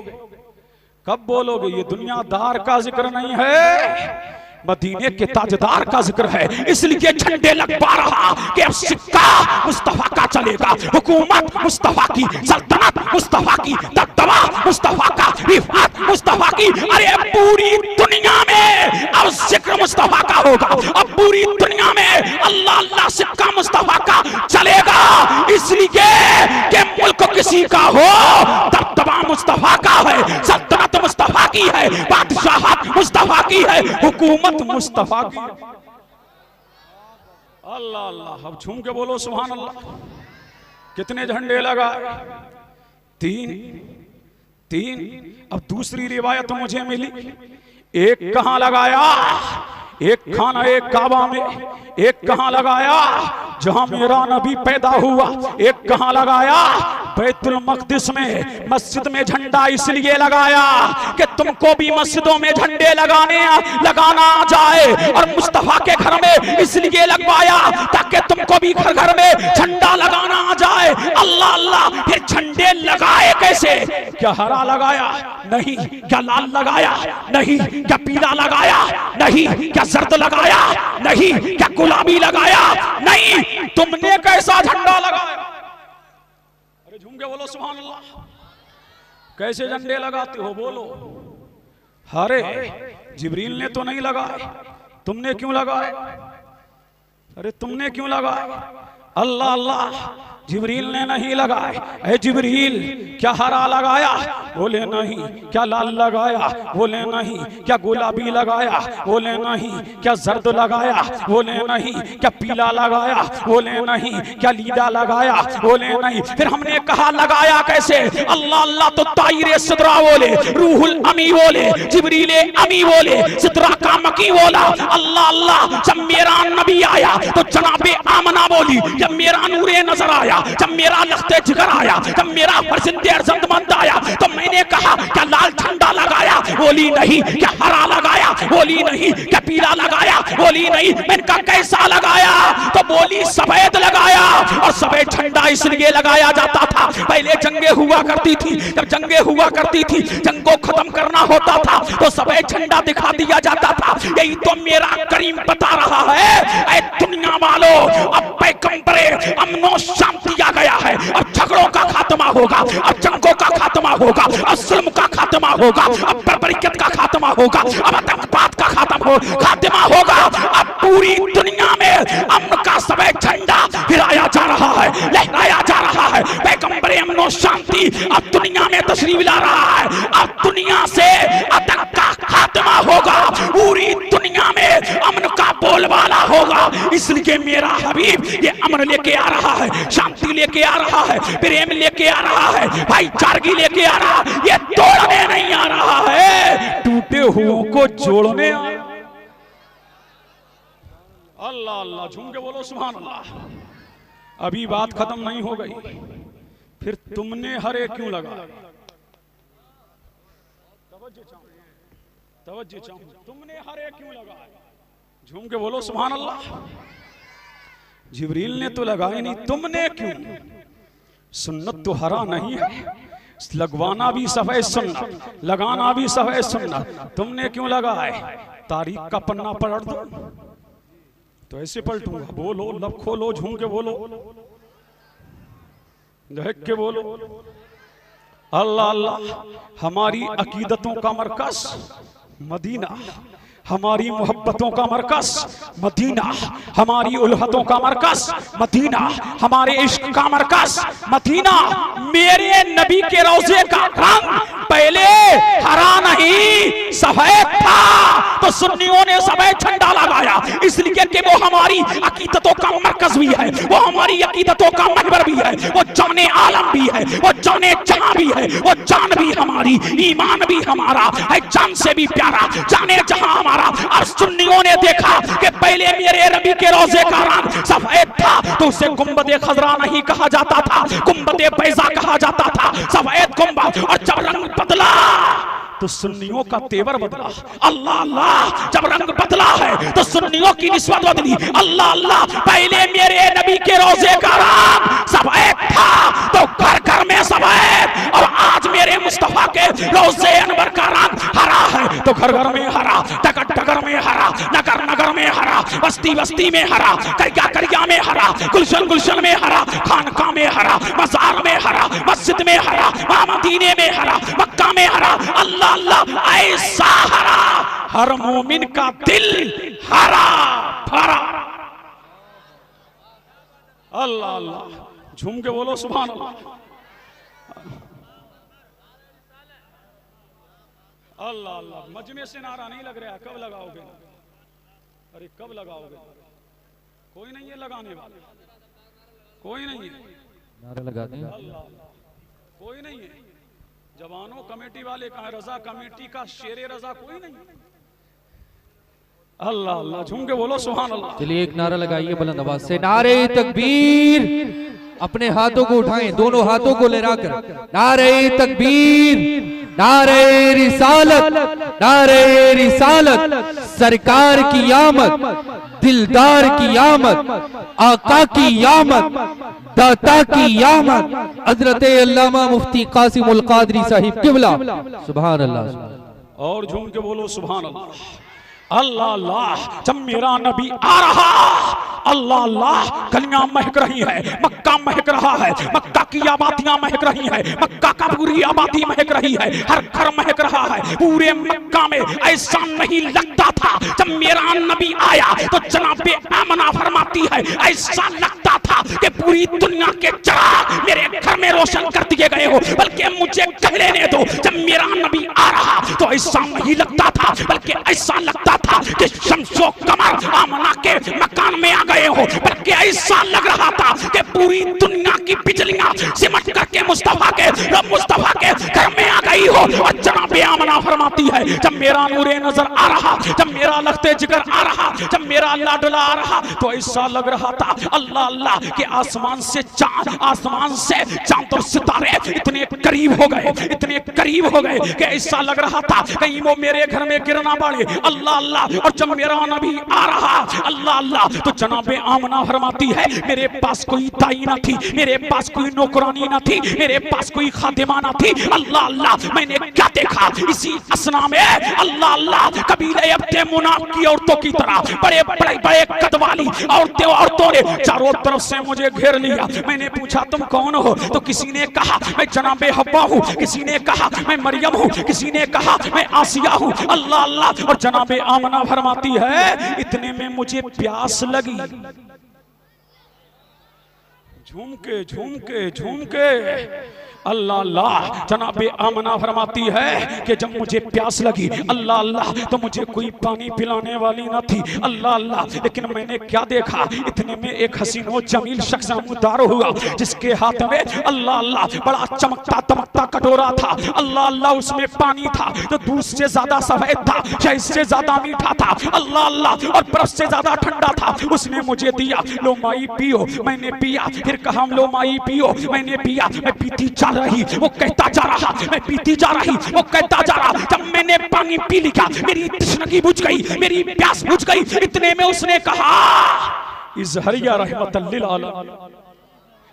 Speaker 1: कब बोलोगे? ये दुनियादार का जिक्र नहीं है, मदीने के ताजदार का जिक्र है। इसलिए झंडे लगवा रहा कि अब सिक्का मुस्तफा का चलेगा, हुकूमत मुस्तफा की, सल्तनत मुस्तफा की, दबदबा मुस्तफा का, रिफात मुस्तफा की। अरे पूरी दुनिया में अब जिक्र मुस्तफा का होगा। अब पूरी दुनिया में अल्लाह अल्लाह सिक्का मुस्तफा का चलेगा। इसलिए कि मुल्क किसी का हो, दबदबा मुस्तफा का है, सल्तनत मुस्तफा की है, बादशाहत मुस्तफा की है, हुकूमत मुस्तफा की। अल्लाह अल्लाह। अब झूम के बोलो सुभान अल्लाह। कितने झंडे लगा? तीन। अब दूसरी रिवायत मुझे मिली, एक कहां लगाया? एक खाना एक काबा में, एक कहां लगाया? जहां मेरा नबी पैदा हुआ। एक कहां लगाया? बैतुल मक़दिस में, मस्जिद में झंडा इसलिए लगाया कि तुमको भी मस्जिदों में झंडे लगाना आ जाए, और मुस्तफा के घर में इसलिए लगवाया ताकि तुमको भी घर घर में झंडा लगाना आ जाए। अल्लाह अल्लाह। फिर झंडे लगाए कैसे? क्या हरा लगाया? नहीं। क्या लाल लगाया? नहीं। क्या पीला लगाया? नहीं। क्या जर्द लगाया? नहीं। क्या गुलाबी लगाया? नहीं। तुमने कैसा झंडा लगाया? अरे झूम के बोलो सुभान अल्लाह। कैसे झंडे लगाते हो बोलो? अरे जिब्रील ने तो नहीं लगाए, तुमने क्यों लगाए? अरे तुमने क्यों लगाए? अल्लाह अल्लाह। जिब्रील ने नहीं लगाए। ऐ जिब्रील क्या हरा लगाया? बोले नहीं। क्या लाल लगाया? बोले नहीं। क्या गुलाबी लगाया? बोले नहीं। क्या जर्द लगाया? बोले नहीं। क्या पीला लगाया? बोले नहीं। क्या लीला लगाया? बोले नहीं। फिर हमने कहा लगाया कैसे? अल्लाह अल्लाह तो तायरे सिदरा बोले, रूहुल अमी बोले, जिब्रीले अमी बोले, सिदरा का मकी बोला। अल्लाह अल्लाह। जब मेरा नबी आया तो जनाबे आमना बोली। जब मेरा नूरे नजर आया, जब मेरा लख्ते जिगर आया, जब मेरा फरजिंदे अर्जमंद आया, तो मैंने कहा क्या लाल झंडा लगाया? बोली नहीं। क्या हरा लगाया? बोली नहीं। क्या पीला लगाया? बोली नहीं। मैंने कहा कैसा लगाया? तो बोली सफेद लगाया। और सफेद झंडा इसलिए लगाया जाता था, पहले जंगे हुआ करती थी, जब जंगे हुआ करती थी, जंग को खत्म करना होता था तो सफेद झंडा दिखा दिया जाता था। यही तो मेरा करीम बता रहा है, ऐ दुनिया वालों, अब पैगंबरे अमनो शांति आ गया है, अब झगड़ों का खात्मा होगा, अब जंगों का खात्मा होगा, अब जुल्म का खात्मा होगा, अब बर्बरियत का खात्मा होगा, अब आतंकवाद का खात्मा होगा। अब पूरी दुनिया में अमन का सफेद झंडा हिलाया जा रहा है, लहराया जा रहा है। पैगंबरे अमनो शांति अब दुनिया में तशरीफ ला रहा है। अब दुनिया से आतंक का खात्मा होगा, पूरी दुनिया में अमन का बोलबाला होगा। इसलिए मेरा हबीब ये अमन लेके आ रहा है, शांति लेके आ रहा है, प्रेम लेके आ रहा है, भाईचारगी लेके आ रहा है। ये तोड़ने नहीं आ रहा है, टूटे हुओं को जोड़ने आ रहा। अल्लाह अल्लाह, झूम के बोलो सुभान अल्लाह। अभी बात खत्म नहीं हो गई, फिर तुमने हरे क्यों लगा? तवज्जो चाहूं, तुमने हरे क्यों लगा? झूम के बोलो सुभान अल्लाह। जिब्रील ने तो लगाए नहीं, तुमने क्यों? सुन्नत तो हरा नहीं है, लगवाना भी सफेद सुन्नत, लगाना भी सफेद सुन्नत। तुमने क्यों लगाए? तारीख का पन्ना पलट दो तो ऐसे पलटूंगा। बोलो, लब खोलो, झूम के बोलो, देख के बोलो। अल्लाह अल्लाह। हमारी अकीदतों का मरकज मदीना, हमारी मोहब्बतों का मरकज मदीना, हमारी उल्फतों का मरकज मदीना, हमारे इश्क का मरकज मदीना। मेरे नबी के रोजे का रंग पहले हरा नहीं सफेद था, तो सुन्नियों ने सफेद झंडा लगाया, इसलिए कि वो हमारी अकीदतों का मरकज भी है, वो हमारी अकीदतों का महवर भी है, वो जाने आलम भी है, वो जाने जहां भी है, वो जान भी हमारी, ईमान भी हमारा है, जान से भी प्यारा, जाने जहां हमारा। और सुन्नियों ने देखा कि पहले मेरे नबी के रोजे का रंग सफेद था, तो उसे गुंबदे खजरा नहीं कहा जाता था, गुंबदे बैजा कहा जाता था, सफेद गुंबद। और जब रंग बदला तो सुन्नियों का तेवर बदला। अल्लाह अल्लाह, जब रंग बदला है तो सुन्नियों की निस्बत बदली। अल्लाह अल्लाह, पहले मेरे नबी के रोजे का रंग सफेद था तो घर घर में सफेद, और आज मेरे मुस्तफा के रोजे अनवर का रंग हरा है तो घर घर में हरा, डगर डगर में हरा, नगर नगर में हरा, बस्ती बस्ती में हरा, करिया करिया में हरा, गुलशन गुलशन में हरा, खानका में हरा, मजार में हरा, मस्जिद में हरा, मदीने में हरा, मक्का में हरा। अल्लाह अल्लाह, ऐसा हरा हर मोमिन का दिल हरा भरा। अल्लाह अल्लाह, झूम के बोलो सुभान अल्लाह। अल्लाह अल्लाह, मजमे से नारा नहीं लग रहा, कब लगाओगे? अरे कब लगाओगे? कोई नहीं है लगाने वाला, कोई नहीं है
Speaker 4: नारा लगा दें।
Speaker 1: अल्लाह अल्लाह, कोई नहीं है। जवानों कमेटी वाले कहा, रजा कमेटी का शेरे रजा कोई नहीं। अल्लाह अल्लाह, झूम के बोलो सुभान अल्लाह।
Speaker 4: चलिए एक नारा लगाइए बुलंद आवाज से, नारे तकबीर। अपने हाथों को उठाएं, दोनों हाथों को लहराकर, नारे तकबीर, नारे रिसालत, नारे रिसालत। सरकार की आमद, दिलदार की आमद, आका की आमद, दाता की आमद, हजरत अल्लामा मुफ्ती कासिमुल कादरी साहिब किबला। सुभान अल्लाह।
Speaker 1: और झूम के बोलो सुभान अल्लाह। अल्लाह अल्लाह, जब मेरा नबी आ रहा, अल्लाह अल्लाह, गलियां महक रही है, मक्का महक रहा है, मक्का की आबादियां महक रही है, मक्का का पूरी आबादी महक रही है, हर घर महक रहा है। पूरे मक्का में ऐसा नहीं लगता था, जब मेरा नबी आया तो जनाबे आमना फरमाती है, ऐसा लगता था कि पूरी दुनिया के चिराग मेरे घर में रोशन कर दिए गए हो। बल्कि मुझे कह लेने दो, जब मेरा नबी आ रहा तो ऐसा नहीं लगता था, बल्कि ऐसा लगता था कि शम्सो कमर आमना के मकान में आ गए हो। बल्कि ऐसा लग रहा था कि पूरी दुनिया की बिजलियां सिमट करके मुस्तफा के घर में आ गई हो। और जनाब जनाबे आमना फरमाती है जब मेरा नूरे नजर आ रहा, जब मेरा लखते जिगर आ रहा, जब मेरा लाडला आ रहा, तो ऐसा लग रहा था अल्लाह अल्लाह के आसमान से चांद और सितारे इतने करीब हो गए, इतने करीब हो गए कि ऐसा लग रहा था कहीं वो मेरे घर में गिरना पड़े। अल्लाह अल्लाह। और जब मेरा नबी आ रहा अल्लाह अल्लाह, तो जनाबे आमना फरमाती है मेरे पास कोई ताई ना थी, मेरे पास कोई नौकरानी ना थी, मेरे पास कोई खादिमा ना थी। अल्लाह अल्लाह, मैंने क्या देखा इसी असना में अल्लाह अल्लाह, कबीले अब्दे मुनाफ की औरतों की तरह बड़े बड़े बड़े कद वाली औरतों ने चारों तरफ से मुझे घेर लिया। मैंने पूछा तुम कौन हो? तो किसी ने कहा मैं जनाबे हव्वा हूँ, किसी ने कहा मैं मरियम हूँ, किसी ने कहा मैं आसिया हूँ। अल्लाह अल्लाह। और जनाबे आमना फरमाती है इतने में मुझे प्यास लगी। झूम के अल्लाह अल्लाह। जनाबे आमना फरमाती है कि जब मुझे प्यास लगी अल्लाह अल्लाह, तो मुझे कोई पानी पिलाने वाली ना थी। अल्लाह अल्लाह। लेकिन मैंने क्या देखा, इतने में एक हसीन व जमील शख्स नमूदार हुआ जिसके हाथ में अल्लाह अल्लाह बड़ा चमकता दमकता कटोरा था। अल्लाह अल्लाह, उसमें पानी था तो दूध से ज्यादा सफेद था, शहद से ज्यादा मीठा था। अल्लाह अल्लाह। और बर्फ से ज्यादा ठंडा था। उसने मुझे दिया, लो माई पियो। मैंने पिया। फिर कहा लो माई पियो। मैंने पिया। मैं पीती जा रही, वो कहता जा रहा, मैं पीती जा रही, वो कहता जा रहा। जब मैंने पानी पी लिया मेरी तृष्णा बुझ गई, मेरी प्यास बुझ गई। इतने में उसने कहा इज़हरिया रहमतल लिल आलमीन।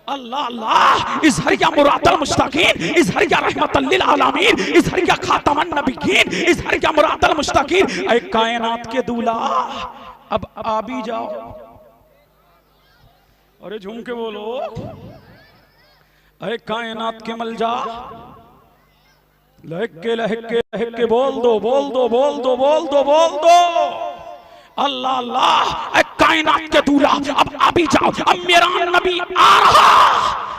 Speaker 1: अल्लाह अल्लाह। इज़हरिया मुरादल मुश्ताकीन, इज़हरिया रहमतल लिल आलमीन, इज़हरिया खातमन नबिय्यीन, इज़हरिया मुरादल मुश्ताकीन। ऐ कायनात के दूल्हा अब आ भी जाओ। अरे झूम के बोलो। अरे कायनात के मलजा, लहक के बोल दो, बोल दो, बोल दो, बोल दो, बोल दो। अल्लाह अल्लाह। कायनात के दूल्हा अब आ भी जाओ। अब मेरा नबी आ रहा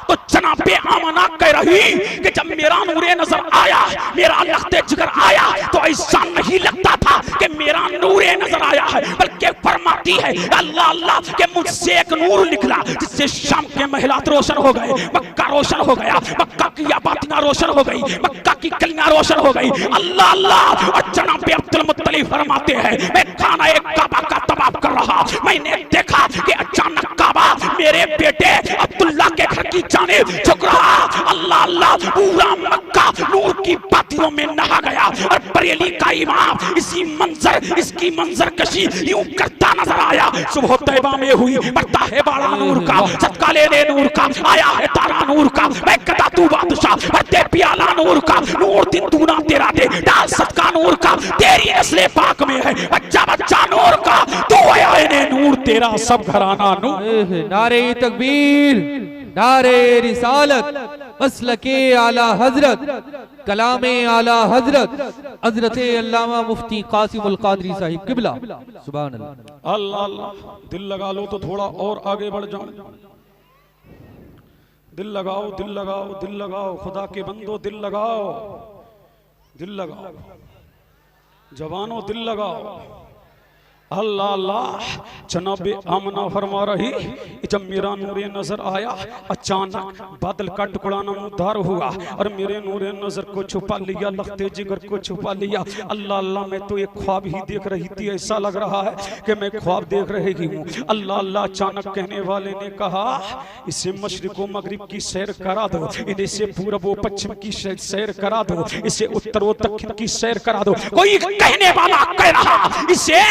Speaker 1: तो जनाबे आमना कह रही कि जब मेरा नूरे नजर आया, मेरा लखते जिगर आया, तो ऐसा नहीं लगता था कि मेरा नूरे नजर आया है, बल्कि फरमाती है अल्लाह अल्लाह कि मुझसे एक नूर निकला जिससे शाम के महलात रोशन हो गए, मक्का रोशन हो गया, मक्का की आबादियां रोशन हो गई, मक्का की गलियां रोशन हो गई। अल्लाह अल्लाह। और जनाबे अब्दुल मुत्तलिब फरमाते हैं मैं खाना एक काबा का तवाफ कर रहा, मैंने देखा कि अचानक काबा मेरे बेटे अब्दुल्ला के घर की जानिब झुक रहा। अल्लाह अल्लाह। पूरा मक्का नूर की बातियों में नहा गया। और बरेली का इमाम इसकी मंजर कशी यूं करता नजर आया। सुबह तैबा में हुई बढ़ता है बाड़ा नूर का, सदका लेने नूर का, आया है तारा नूर का, मैं कदा तू बादशाह बढ़ते पियाला नूर का, नूर दिन दूना तेरा दे डाल सदका नूर का, तेरी नस्ले पाक में है बच्चा बच्चा नूर का, तू है नूर तेरा सब घराना नूर।
Speaker 4: नारे तकबीर, नारे रिसालत, मसलके आला हजरत, कलामे आला हजरत, हजरत अल्लामा मुफ्ती कासिमुल कादरी साहिब किबला। सुभान अल्लाह।
Speaker 1: अल्लाह अल्लाह। दिल लगा लो तो थोड़ा और आगे बढ़ जाओ। दिल लगाओ, दिल लगाओ, दिल लगाओ, खुदा के बंदो दिल लगाओ, दिल लगाओ, जवानों दिल लगाओ। अल्लाह अल्लाह। जनाबे आमना फरमा रही जब मेरा नूरे नजर आया अचानक बादल का टुकड़ा नमूदार हुआ और मेरे नूरे नजर को छुपा लिया, लखते जिगर को छुपा लिया। अल्लाह अल्लाह। मैं तो एक ख्वाब ही देख रही थी, ऐसा लग रहा है कि मैं ख्वाब देख रही हूँ। अल्लाह अल्लाह। अचानक कहने वाले ने कहा इसे मशरिक व मगरिब की सैर करा दो, इसे पूरब व पश्चिम की सैर करा दो, इसे उत्तर व दक्षिण की सैर करा दो। कोई कहने वाला कह रहा इसे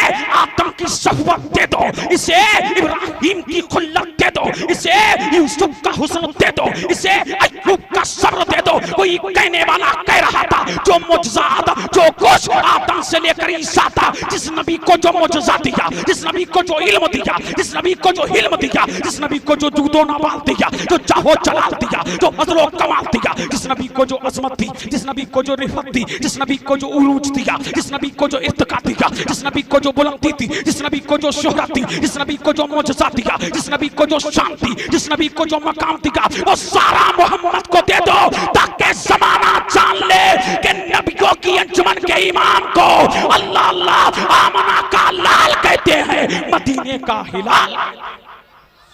Speaker 1: आदम की सहबत दे दो, इसे इब्राहिम की खुल्लत दे दो, इसे यूसुफ का हुस्न दे दो, इसे अय्यूब का सब्र दे दो। कोई कहने वाला कह रहा था जो मुजज़ात जो कुछ आदम से लेकर ईसा था, जिस नबी को जो मुजज़ा दिया, जिस नबी को जो इल्म दिया, जिस नबी को जो हिल्म दिया, जिस नबी को जो जूदो नवाल दिया, जो चाहो जलाल दिया, जो फजलो कमाल दिया, जिस नबी को जो अजमत दी, जिस नबी को जो रिफत दी, जिस नबी को जो उरूज दिया, जिस नबी को जो इर्तिका दिया, जिस नबी को जो बुलंदी दी, जिस नबी को जो शोहरत दी, जिस नबी को जो मुजज़ा दिया, जिस नबी को जो शान दी, जिस नबी को जो मकाम दिया, वो सारा मोहम्मद को दे दो ताकि ज़माना जान ले कि नबियों की अंजुमन के इमाम को अल्लाह अल्लाह आमना का लाल कहते हैं, मदीने का हिलाल।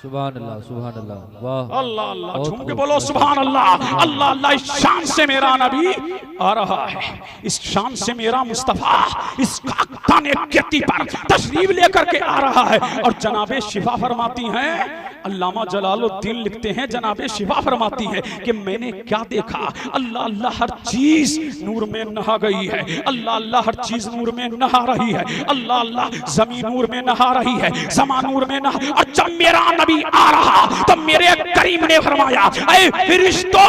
Speaker 4: सुभान अल्लाह, सुभान अल्लाह, वाह
Speaker 1: अल्लाह अल्लाह,
Speaker 4: बहुत
Speaker 1: झूम के
Speaker 4: खूब,
Speaker 1: बोलो सुभान अल्लाह। अल्लाह अल्लाह, इस शान से मेरा नबी आ रहा है, इस शान से मेरा मुस्तफा इस काने खेती पर तशरीफ लेकर के आ रहा है। और जनाबे शिफा फरमाती हैं, अल्लामा जलालुद्दीन लिखते हैं, जनाबे शिफा फरमाती है कि मैंने क्या देखा, अल्लाह अल्लाह हर चीज नूर में नहा गई है, अल्लाह अल्लाह हर चीज नूर में नहा रही है, अल्लाह अल्लाह जमीन नूर में नहा रही है, समा नूर में नहा। और जब मेरा नबी आ रहा तो मेरे करीम ने फरमाया, ऐ फरिश्तों,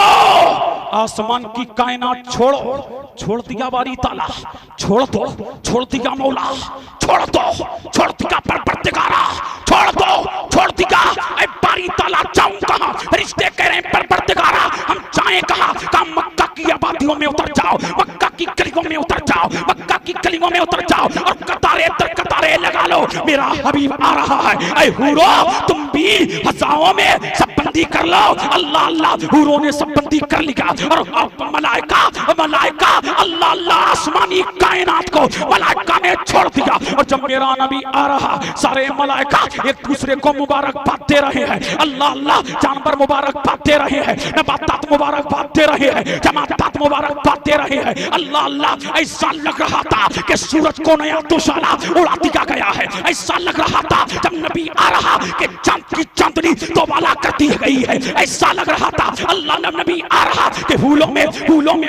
Speaker 1: आसमान की कायनात छोड़ो, छोड़ दिया बारी ताला, छोड़ दो, छोड़ दिया मौला, छोड़ दो, छोड़ दिया परवरदिगारा, छोड़ दो, छोड़ दिया ऐ बारी ताला, जाऊं कहां? फरिश्ते कह रहे हैं परवरदिगारा हम जाएं कहां? कहा मक्का की आबादियों में उतर जाओ, मक्का की गलियों में उतर जाओ, मक्का की गलियों में उतर जाओ और कतारे दर कतारे लगा लो, मेरा हबीब आ रहा है। ऐ हूरो, तुम भी हजाओं में सब बंदी कर लो। अल्लाह अल्लाह, हूरों ने सब बंदी कर लिया और मलाइका मलाइका अल्लाह अल्लाह आसमानी कायनात को मलाइका ने छोड़ दिया। और जब मेरा नबी आ रहा, सारे मलाइका एक दूसरे को मुबारकबाद दे रहे हैं, अल्लाह अल्लाह, जानवर मुबारकबाद दे रहे हैं, नबातात मुबारकबाद दे रहे हैं, जमातात मुबारकबाद दे रहे हैं। अल्लाह अल्लाह, ऐसा लग रहा था कि सूरज को नया दुशाला उड़ा दिया गया है, ऐसा लग रहा था जब नबी आ रहा कि चांद की चांदनी दोबाला कर दी गई है, ऐसा लग रहा था अल्लाह नबी आ रहा कि फूलों में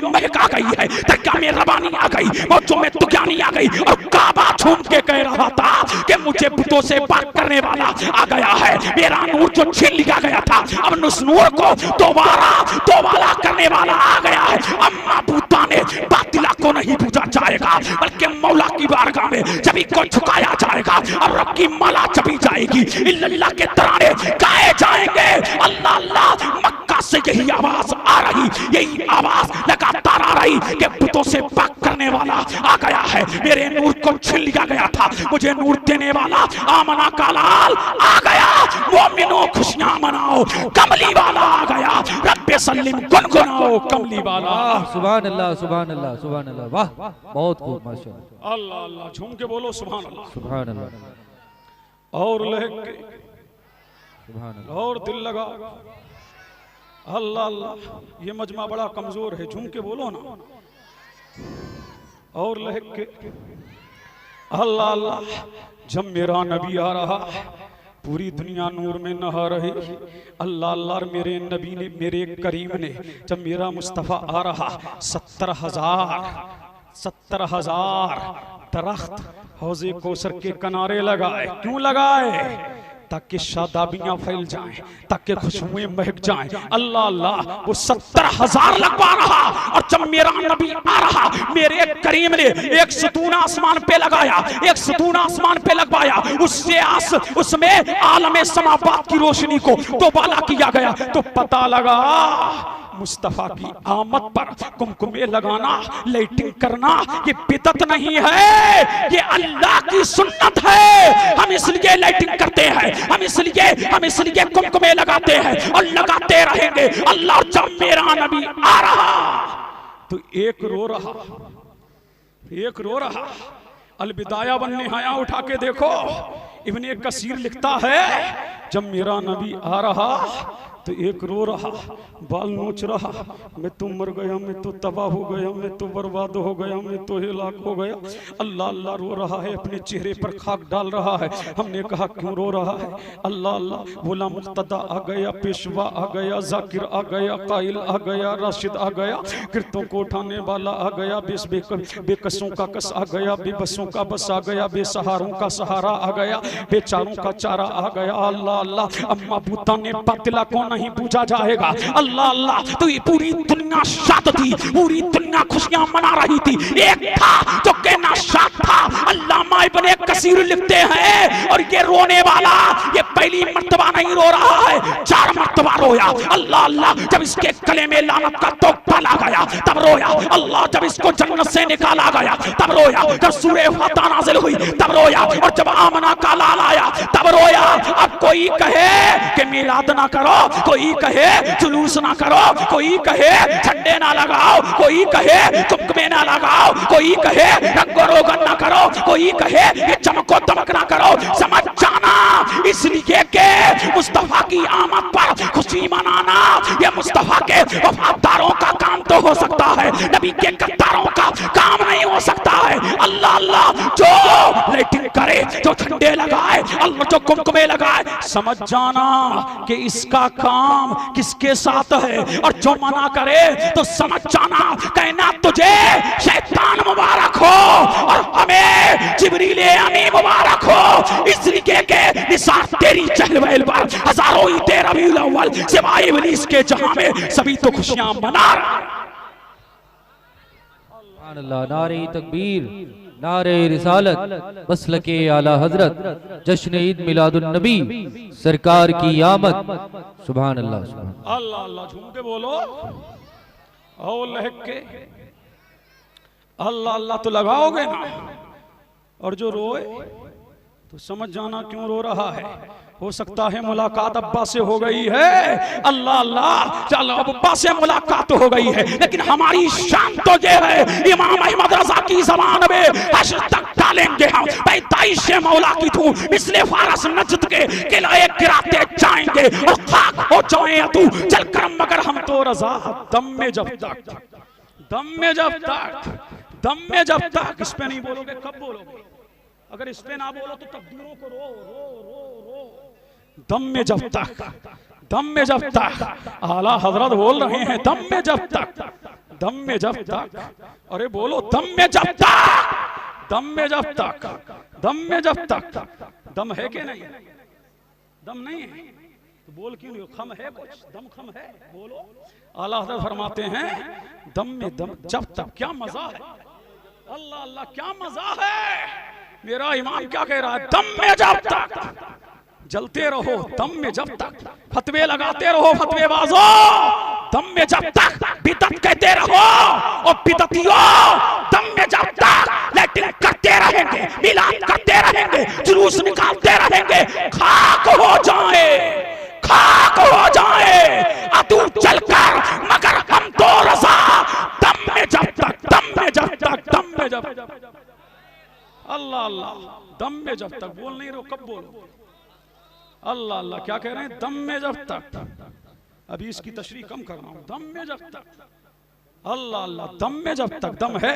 Speaker 1: महक आ गई है, दरगाह में रवानी आ गई, मौजों में तुगानी आ गई। और काबा झूम के कह रहा था कि मुझे बुतों से बात करने वाला आ गया है, मेरा नूर जो छीन लिया गया था अब उस नूर को दोबारा करने वाला आ गया है। अम्मा बूता ने बातिला को नहीं पूजा जाएगा, बल्कि मौला की बारगाह में जब को झुकाया जाएगा और रब की माला जपी जाएगी, इल्लल्लाह के तराने गाए जाएंगे। अल्लाह अल्लाह, मक्का से यही आवाज आ रही, यही आवाज लगातार आ रही कि बुतों से पाक करने वाला आ गया है, मेरे नूर को छीन लिया गया था, मुझे नूर देने वाला आमना का लाल आ गया। मोमिनो खुशियां मनाओ, कमली वाला आ गया, रब्बे सल्लिम गुनगुनाओ कमली वाला।
Speaker 4: सुभान अल्लाह, सुभान अल्लाह, सुभान अल्लाह, वाह बहुत खूब, माशाअल्लाह,
Speaker 1: अल्लाह अल्लाह, झूम के बोलो सुभान अल्लाह,
Speaker 4: सुभान अल्लाह,
Speaker 1: और लहक के
Speaker 4: सुभान अल्लाह,
Speaker 1: और दिल लगा। अल्लाह अल्लाह, ये मजमा बड़ा कमजोर है, झूम के बोलो ना, और लहक के। अल्लाह अल्लाह, जब मेरा नबी आ रहा पूरी दुनिया नूर में नहा रही, अल्लाह अल्लाह, मेरे नबी ने, मेरे करीम ने, जब मेरा मुस्तफ़ा आ रहा 70,000 दरख्त हौज़े कौसर के किनारे लगाए। क्यों लगाए? ताकि शादाबियां फैल जाएं, ताकि खुशबुएं महक जाएं। अल्लाह अल्लाह, वो 70,000 लगवा रहा। और जब मेरा नबी आ रहा, मेरे करीम ने एक सतून आसमान पे लगाया, एक सतून आसमान पे लगवाया, उसमें आलमे समावात की रोशनी को दोबाला किया गया। तो पता लगा मुस्तफा की आमद पर कुमकुमे लगाना, लाइटिंग करना, ये बिदअत नहीं है, ये अल्लाह की सुन्नत है। हम इसलिए लाइटिंग करते हैं, हम इसलिए कुमकुमे लगाते हैं और लगाते रहेंगे। अल्लाह, जब मेरा नबी आ रहा तो एक रो रहा। अलबिदाया वन निहाया उठा के देखो, इब्ने कसीर लिखता है, जब मेरा नबी आ रहा तो एक रो रहा, बाल नोच रहा, मैं तो मर गया, मैं तो तबाह हो गया, मैं तो बर्बाद हो गया, मैं तो हिलाक हो गया। अल्लाह अल्लाह रो रहा है, अपने चेहरे पर खाक डाल रहा है। हमने कहा क्यों रो रहा है? अल्लाह अल्लाह बोला, मुक्तदा आ गया, पेशवा आ गया, जाकिर आ गया, काइल आ गया, राशिद आ गया, गिरतों को उठाने वाला आ गया, बेकसों का कस आ गया, बेबसों का बस आ गया, बेसहारों का सहारा आ गया, बेचारों का चारा आ गया। अल्लाह अल्लाह, अम्मा बूता ने बातिला को नहीं पूछा जाएगा। अल्लाह अल्लाह, तो ये पूरी दुनिया शाद थी, पूरी दुनिया खुशियां मना रही थी। एक था जो कहना शाद था। अल्लामा इब्ने कसीर लिखते हैं, और ये रोने वाला ये पहली मर्तबा नहीं रो रहा है, 4 मर्तबा रोया। अल्लाह अल्लाह, जब इसके गले में लानत का तोप डाला गया तब रोया। अल्लाह, जब इसको जन्नत से निकाला गया तब रोया। जब सूरह फातिहा नाज़िल हुई तब रोया। और जब आमना का लाल आया तब रोया। अब कोई कहे कि मिलाद ना करो, कोई कहे जुलूस ना करो, कोई कहे झंडे ना लगाओ, कोई कहे कुमकुमे ना लगाओ, कोई कहे रंगो रोगन ना करो, कोई कहे ये चमको दमक ना करो। समझ जाना जाना, इसलिए के मुस्तफा की आमद पर खुशी मनाना ये मुस्तफा के वफादारों का काम तो हो सकता है, नबी के गद्दारों का काम नहीं हो सकता है। अल्लाह अल्लाह जो लाइटिंग करे, जो झंडे लगाए, अल्लाह जो कुमकुमे लगाए, समझ जाना कि इसका काम किसके साथ है, और जो मना करे तो समझ जाना कहना तुझे शैतान मुबारक हो और हमें जिब्रील अमीन मुबारक हो। इस तरीके के निसार तेरी चहल पर हजारों ईदे रबीउल अव्वल सिवाय इब्लीस के जहां में सभी तो खुशियां मना रहे हैं।
Speaker 4: अल्लाह, नारे तकबीर, नारे रिसालत, मसलके आला हजरत, जश्न ईद मिलादुन नबी, सरकार की आमद। सुभान अल्लाह, सुभान
Speaker 1: अल्लाह अल्लाह झूम के बोलो और लहक के अल्लाह अल्लाह तो लगाओगे ना, और जो रोए तो समझ जाना क्यों रो रहा है। हो सकता है मुलाकात अब्बा से हो गई है, अल्लाह अल्लाह चलो अब्बा से मुलाकात हो गई है, लेकिन हमारी शान तो ये है इमाम अहमद रजा की जबान में हश्र तक डालेंगे हम, पैदाइश मौला की तू मिसले फारस नजद के किले गिराते जाएंगे और खाक हो जाए तू चलकर, मगर हम तो रजा दम में जब तक, दम में जब तक, दम में जब तक। इस पे नहीं बोलोगे कब बोलोगे? अगर इस पे ना बोलो तो तकदीरों को रो रो रो रो। दम में जब तक, दम में जब तक, आला हजरत बोल रहे हैं दम में जब तक, दम में जब तक। अरे बोलो दम में जब तक, दम में जब तक, दम में जब तक। दम है कि नहीं? दम नहीं है तो बोल क्यों नहीं? खम है कुछ? दम खम है? बोलो। आला हजरत फरमाते हैं दम में दम जब तक। क्या मजा है, अल्लाह अल्लाह क्या मजा है। मेरा इमाम क्या कह रहा है? दम में जब तक जलते रहो, दम में जब तक फतवे लगाते रहो फतवे बाजो, दम में जब तक बिदत कहते रहो और बिदतियों दम में जब तक लैट्रिन करते रहेंगे, मिलाद करते रहेंगे, जुलूस निकालते रहेंगे, खाक हो जाए, खाक हो जाए अतू चलकर, मगर हम तो रजा दम में जब तक, दम में जब तक, दम में जब तक। अल्लाह अल्लाह दम में जब तक। बोल नहीं रहो कब बोलो? अल्लाह अल्लाह क्या कह रहे हैं? दम में जब तक। अभी इसकी तशरीह कम कर रहा हूं। दम में जब तक, अल्लाह अल्लाह दम में जब तक। दम है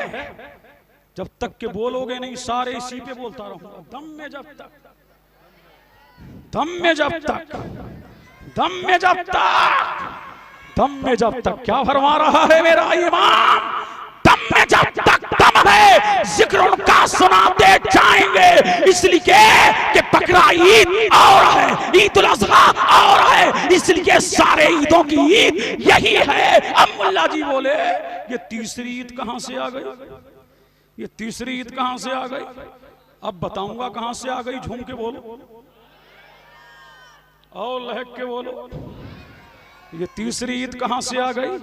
Speaker 1: जब तक के बोलोगे नहीं, सारे इसी पे बोलता रहूंगा। दम में जब तक, दम में जब तक, दम में जब तक, दम में जब तक। क्या फरमा रहा है मेरा इमाम? दम में जब तक दम है जिक्र उनका सुनाते जाएंगे, इसलिए कि बकरा ईद और है, ईद उल अज़हा और है, इसलिए सारे ईदों की ईद यही है। अब मुल्ला जी बोले ये तीसरी ईद कहां से आ गई? ये तीसरी ईद कहां से आ गई? अब बताऊंगा कहां से आ गई। झूम के बोलो और लहक के बोलो। ये तीसरी ईद कहां से आ गई?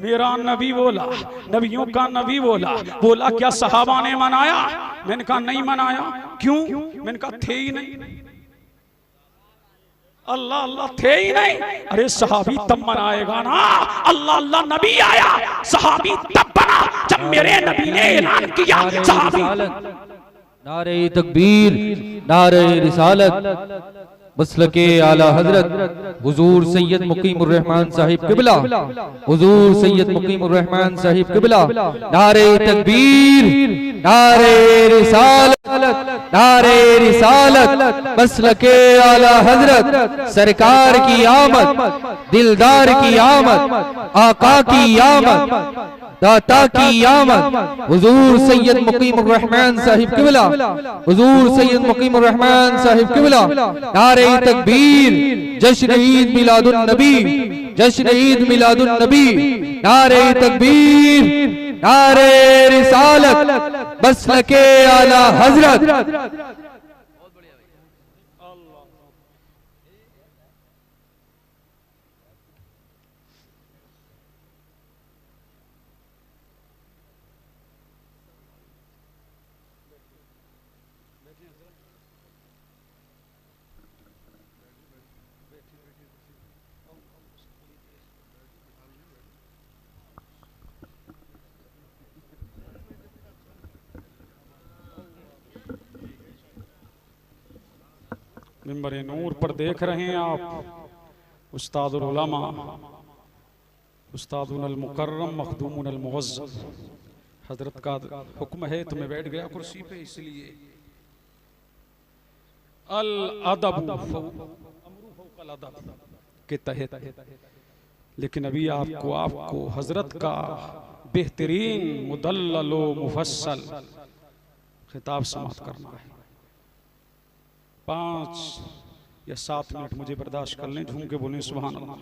Speaker 1: मेरा नबी बोला, नबियों का नबी बोला। बोला क्या सहाबा ने मनाया? मैंने कहा नहीं मनाया। क्यों? मैंने कहा थे ही नहीं। अल्लाह अल्लाह थे ही नहीं। अरे सहाबी तब मनाएगा ना। अल्लाह अल्लाह नबी आया, सहाबी तब बना जब मेरे नबी ने ऐलान किया। सहाबी
Speaker 4: नारे तकबीर, नारे रिसालत, मसलके आला हजरत हुजूर सैयद मुकीमुर रहमान साहिब किबला, हुजूर सैयद मुकीमुर रहमान साहिब किबला। नारे तकबीर, नारे रिसालत, नारे रिसालत, मसलके आला हजरत, सरकार की आमद, दिलदार की आमद, आका की आमद, दाता की आमद, हुजूर सैयद मुकीमुर रहमान साहिब किबला, हुजूर सैयद मुकीमुर रहमान साहिब किबला। नारे तकबीर, जश्न ईद मिलादुन नबी, जश्न ईद मिलादुन नबी। नारे तकबीर, नारे रिसालत, मसलके आला हजरत।
Speaker 1: मिंबर नूर पर देख रहे हैं आप उस्तादुल उलमा, उस्तादुल मुकर्रम, मखदूमुल मुअज़्ज़म। हजरत का हुक्म है तो मैं बैठ गया कुर्सी पे, इसलिए अल अदब के तहत। लेकिन अभी आपको हजरत का बेहतरीन मुदल्लल व मुफस्सल खिताब समाप्त करना है। 5 या 7 मिनट मुझे बर्दाश्त कर लें, झूम के बोलें सुभान अल्लाह,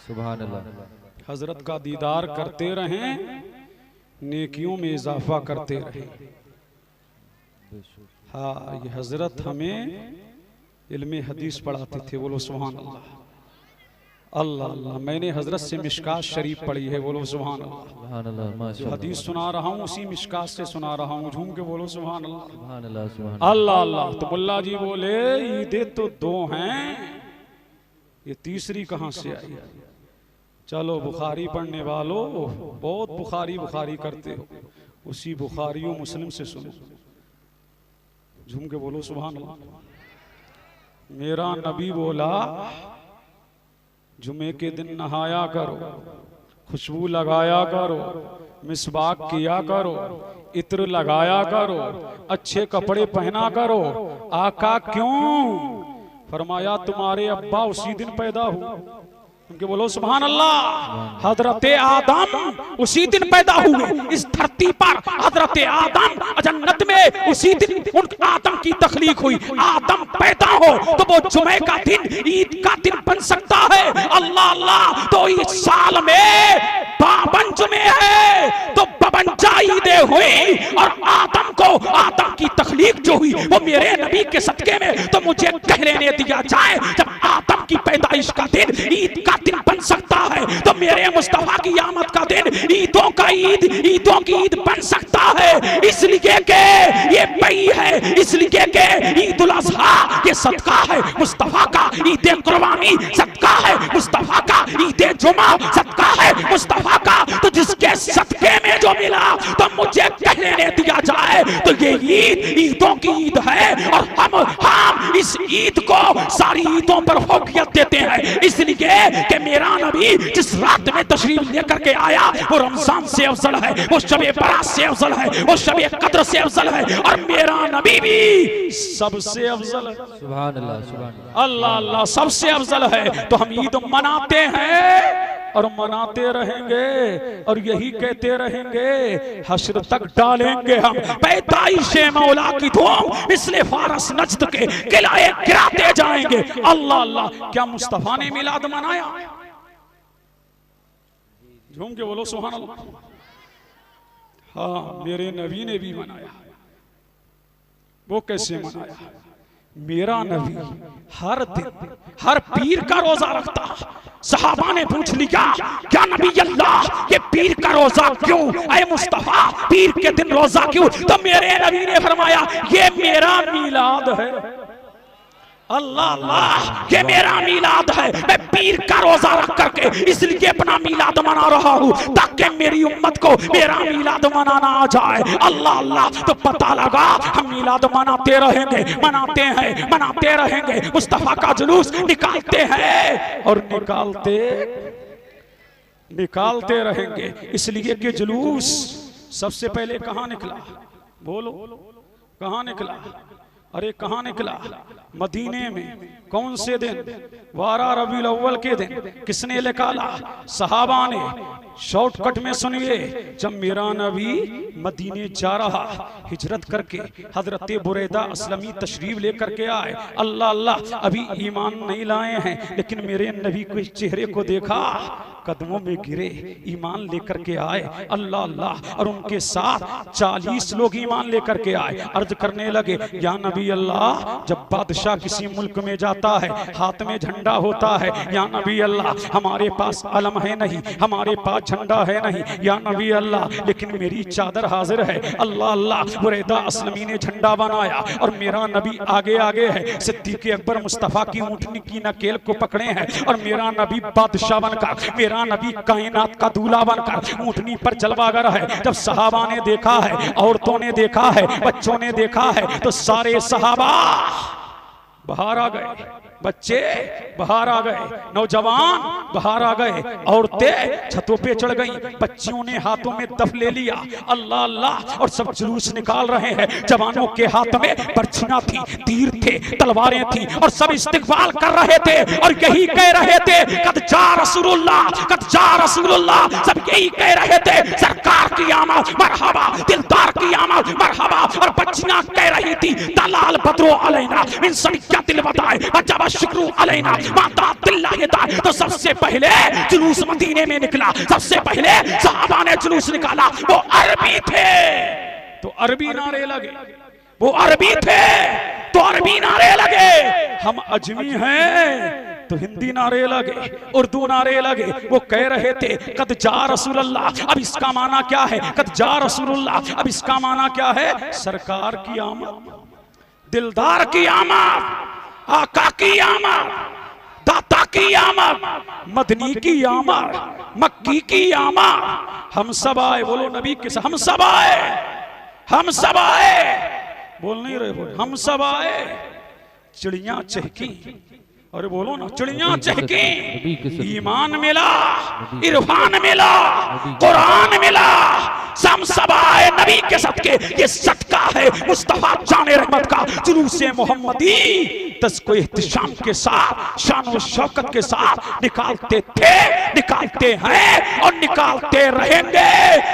Speaker 4: सुभान अल्लाह।
Speaker 1: हजरत का दीदार करते रहें, नेकियों में इजाफा करते रहें। हाँ, ये हजरत हमें इल्मे हदीस पढ़ाते थे, बोलो सुभान अल्लाह। अल्लाह अल्लाह, मैंने हजरत से मिशकात शरीफ पढ़ी है, बोलो सुभान अल्लाह।
Speaker 4: सुभान अल्लाह,
Speaker 1: जो
Speaker 4: माशाअल्लाह।
Speaker 1: हदीस सुना रहा हूँ उसी मिशकात से सुना रहा हूँ, झूम के बोलो सुभान अल्लाह।
Speaker 4: सुभान अल्लाह, सुभान
Speaker 1: अल्लाह अल्लाह। तो मुल्ला जी बोले ईदें तो 2 हैं, ये तीसरी कहाँ से आई? चलो बुखारी पढ़ने वालों, बहुत बुखारी करते हो, उसी बुखारी और मुस्लिम से सुनो, झूम के बोलो सुभान अल्लाह। मेरा नबी बोला जुमे के दिन नहाया करो, खुशबू लगाया करो, मिसवाक किया करो, इत्र लगाया करो, अच्छे कपड़े पहना करो। आका क्यों? फरमाया तुम्हारे अब्बा उसी दिन पैदा हुए। उनके बोलो सुभान अल्लाह। हजरत आदम उसी दिन पैदा हुए इस धरती पर। हजरत आदम जन्नत में उसी दिन उन आदम की तख्लीक हुई। आदम पैदा हो तो वो जुमे का दिन ईद का दिन बन सकता है। अल्लाह अल्लाह। तो इस साल में 52 जुमे है तो 52 ईदें हुई और आदम की तख्लीक जो हुई वो मेरे नबी के सदके में। तो मुझे कह लेने दिया जाए, जब आदम की पैदाइश का दिन ईद का दिन बन सकता है तो मेरे मुस्तफा की आमद का दिन ईदों की ईद बन सकता है। इसलिए के ये बई है, इसलिए के ईद उल अज़हा ये सदका है मुस्तफा का, ईद कुर्बानी सदका है मुस्तफा का, ईद जुमा सदका है मुस्तफा का। तो जिसके सदके में जो मिला तो मुझे कह लेने दिया जाए तो ये ईद ईदों की ईद है और हम इस ईद को सारी ईदों पर फौकियत देते हैं। इसलिए कि मेरा नबी जिस रात में तशरीफ लेकर के आया वो रमजान से अफजल है, वो शबे बारात से अफजल है, वो शबे कद्र से अफजल है और मेरा नबी भी सबसे अफजल है।
Speaker 4: सुभान अल्लाह, सुभान अल्लाह।
Speaker 1: अल्लाह अल्लाह, सबसे अफजल है। तो हम ईद मनाते हैं और मनाते रहेंगे और यही कहते रहेंगे, हश्र तक डालेंगे हम पैदाइशे मौला की धूम इसलिए फारस नज्द के किलाए गिराते जाएंगे। अल्लाह अल्लाह। क्या मुस्तफा ने मिलाद मनाया? झूम के बोलो सुभान अल्लाह। हाँ, मेरे नबी ने भी मनाया। वो कैसे मनाया? मेरा नबी हर दिन हर पीर का रोजा रखता। सहाबा ने पूछ लिया, क्या नबी अल्लाह ये पीर का रोजा क्यों? ऐ मुस्तफा पीर के दिन रोजा क्यों? तो मेरे नबी ने फरमाया ये मेरा मीलाद है। अल्लाह अल्लाह, ये मेरा मीलाद है। मैं पीर का रोजा रख करके इसलिए अपना मीलाद मना रहा हूँ ताकि मेरी उम्मत को मेरा मीलाद मनाना आ जाए। अल्लाह अल्लाह। तो पता लगा हम मीलाद मनाते रहेंगे, मनाते रहेंगे, मुस्तफा का जुलूस निकालते हैं और निकालते रहेंगे। इसलिए कि जुलूस सबसे पहले कहाँ निकला? बोलो कहाँ निकला? अरे कहाँ निकला? मदीने में। कौन से दिन? 12 रबीउल अव्वल के दिन। किसने निकाला? सहाबा ने। शॉर्टकट में सुनिए, जब मेरा नबी मदीने जा रहा हिजरत करके, हजरत बुरैदा असलमी तशरीफ लेकर के आए। अल्लाह अल्लाह, अभी ईमान नहीं लाए हैं लेकिन मेरे नबी को इस चेहरे को देखा, कदमों में गिरे, ईमान लेकर के आए। अल्लाह अल्लाह। और उनके साथ 40 लोग ईमान लेकर के आए। अर्ज करने लगे, या नबी अल्लाह, जब बादशाह किसी मुल्क में जाता है हाथ में झंडा होता है, या नबी अल्लाह हमारे पास अलम है नहीं, हमारे पास झंडा है नहीं, या नबी अल्लाह, लेकिन मेरी चादर हाजिर है। अल्लाह अल्लाह। बुरैदा असलमी ने झंडा बनाया और मेरा नबी आगे आगे है। सिद्दीक़ अकबर मुस्तफा की ऊँटनी की नकेल को पकड़े हैं और मेरा नबी बादशाह बनकर, मेरा नबी कायनात का दूल्हा बनकर ऊँटनी पर जलवागर है। जब सहाबा ने देखा है, औरतों ने देखा है, बच्चों ने देखा है, तो सारे सहाबा बाहर आ गए, बच्चे बाहर आ गए, नौजवान बाहर आ गए, औरतें छतों पे चढ़ गईं, बच्चियों ने हाथों में दफ ले लिया, अल्लाह अल्लाह, और सब जुलूस निकाल रहे हैं। जवानों के हाथ में बर्छियां थी, तीर थे, तलवारें थी, और सब इस्तिकबाल कर रहे थे और यही कह रहे थे कद जा रसूलुल्लाह, कद जा रसूलुल्लाह। सब यही कह रहे थे सरकार की आमद मरहबा, दिलदार की आमद मरहबा। और बच्चियां कह रही थी दलाल बदरो अलैना इन सनियातिल बताए जब शुक्रू अलैना माता दिल्लाह ताए। तो सबसे पहले जुलूस मदीने में निकला, सबसे पहले सहाबा ने जुलूस निकाला, वो अरबी थे तो अरबी नारे लगे, वो अरबी थे तो अरबी नारे लगे। हम अजमी हैं तो हिंदी नारे लगे, उर्दू नारे लगे। वो कह रहे थे कद जा रसूलुल्लाह, अब इसका माना क्या है? कद जा रसूलुल्लाह, अब इसका माना क्या है? सरकार की आमद, दिलदार की आमद, आका की आमद, दाता की आमद, मदनी की आमद, मक्की की आमद। हम सब आए, बोलो नबी के साथ, हम सब आए, हम सब आए, बोल नहीं रहे, बोल हम सब आए। चिड़ियां चहकी, अरे बोलो ना, चिड़ियां चहकी, ईमान मिला, इरफान मिला, कुरान मिला, हम सब आए नबी के सदके। ये सदका है मुस्तफा जाने रहमत का। जुलूसे मोहम्मदी तस्को इहतिशाम के साथ, शान व शौकत के साथ निकालते थे, निकालते हैं और निकालते रहेंगे,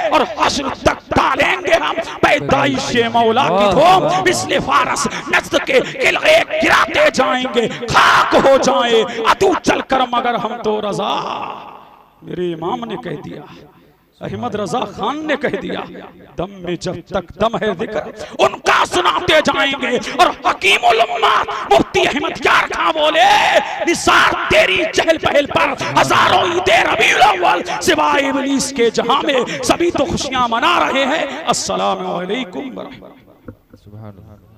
Speaker 1: और हश्र तक डालेंगे हम पैदाइशे मौला की धूम। मिस्ले फारस नज़्द के किले गिराते जाएंगे, खाक हो जाए अतू चलकर मगर हम तो रजा। मेरे इमाम ने कह दिया, अहमद रजा खान ने कह दिया, दम में जब तक दम है जिक्र उनका सुनाते जाएंगे। और हकीमुल उम्मत मुफ्ती अहमद यार खां बोले, निसार तेरी चहल पहल पर हजारों ईदे रबीउल अव्वल, सिवाय इब्लीस के जहां में सभी तो खुशियां मना रहे हैं। अस्सलामु अलैकुम व रहमतुल्लाह।